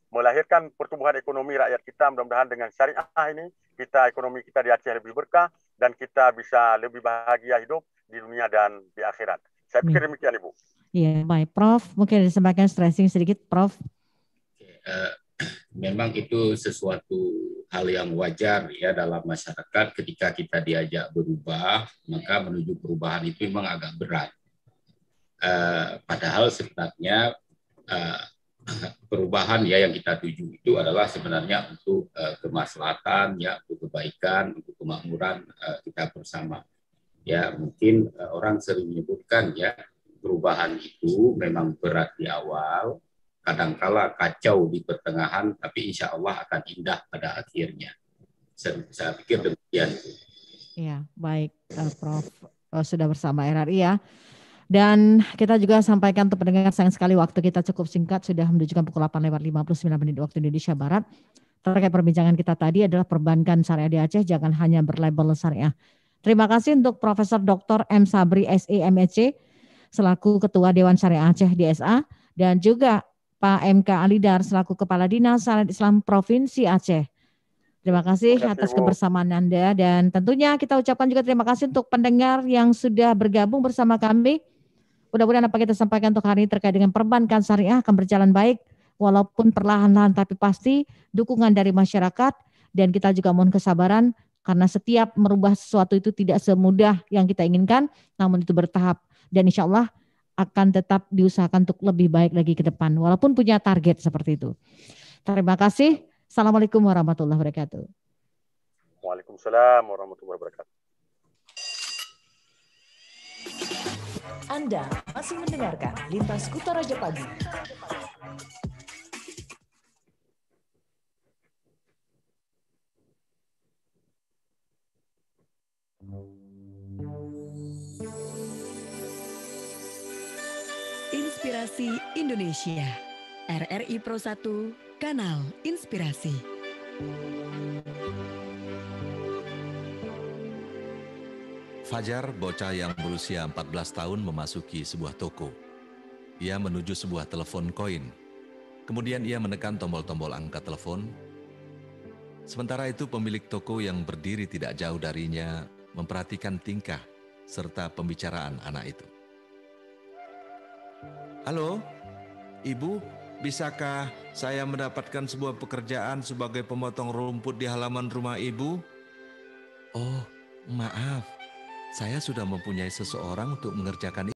melahirkan pertumbuhan ekonomi rakyat kita. Mudah-mudahan dengan syariah ini ekonomi kita di Aceh lebih berkah dan kita bisa lebih bahagia hidup di dunia dan di akhirat. Saya pikir demikian, Ibu. Iya, baik. Prof, mungkin disampaikan stressing sedikit, Prof. Memang itu sesuatu hal yang wajar ya dalam masyarakat ketika kita diajak berubah, maka menuju perubahan itu memang agak berat. Padahal sebenarnya perubahan ya yang kita tuju itu adalah sebenarnya untuk kemaslahatan ya, untuk kebaikan, untuk kemakmuran kita bersama. Ya, mungkin orang sering menyebutkan ya perubahan itu memang berat di awal, kadangkala kacau di pertengahan, tapi insya Allah akan indah pada akhirnya. Saya pikir demikian. Ya, baik Prof. Sudah bersama RRI ya. Dan kita juga sampaikan untuk pendengar, sayang sekali waktu kita cukup singkat, sudah menunjukkan pukul 8:59 waktu Indonesia Barat. Terkait perbincangan kita tadi adalah perbankan syariah di Aceh, jangan hanya berlabel syariah. Terima kasih untuk Profesor Dr. M. Sabri SE MEC, selaku Ketua Dewan Syariah Aceh DSA, dan juga Pak MK Alidar, selaku Kepala Dinas Syariat Islam Provinsi Aceh. Terima kasih atas kebersamaan Anda, dan tentunya kita ucapkan juga terima kasih untuk pendengar yang sudah bergabung bersama kami. Mudah-mudahan apa kita sampaikan untuk hari ini terkait dengan perbankan syariah akan berjalan baik, walaupun perlahan-lahan tapi pasti dukungan dari masyarakat, dan kita juga mohon kesabaran karena setiap merubah sesuatu itu tidak semudah yang kita inginkan, namun itu bertahap dan insya Allah akan tetap diusahakan untuk lebih baik lagi ke depan, walaupun punya target seperti itu. Terima kasih. Assalamualaikum warahmatullahi wabarakatuh. Waalaikumsalam warahmatullahi wabarakatuh. Anda masih mendengarkan Lintas Kutaraja Pagi. Inspirasi Indonesia. RRI Pro 1, Kanal Inspirasi. Fajar, bocah yang berusia 14 tahun memasuki sebuah toko. Ia menuju sebuah telepon koin. Kemudian ia menekan tombol-tombol angka telepon. Sementara itu pemilik toko yang berdiri tidak jauh darinya memperhatikan tingkah serta pembicaraan anak itu. Halo, Ibu, bisakah saya mendapatkan sebuah pekerjaan sebagai pemotong rumput di halaman rumah Ibu? Oh, maaf, saya sudah mempunyai seseorang untuk mengerjakan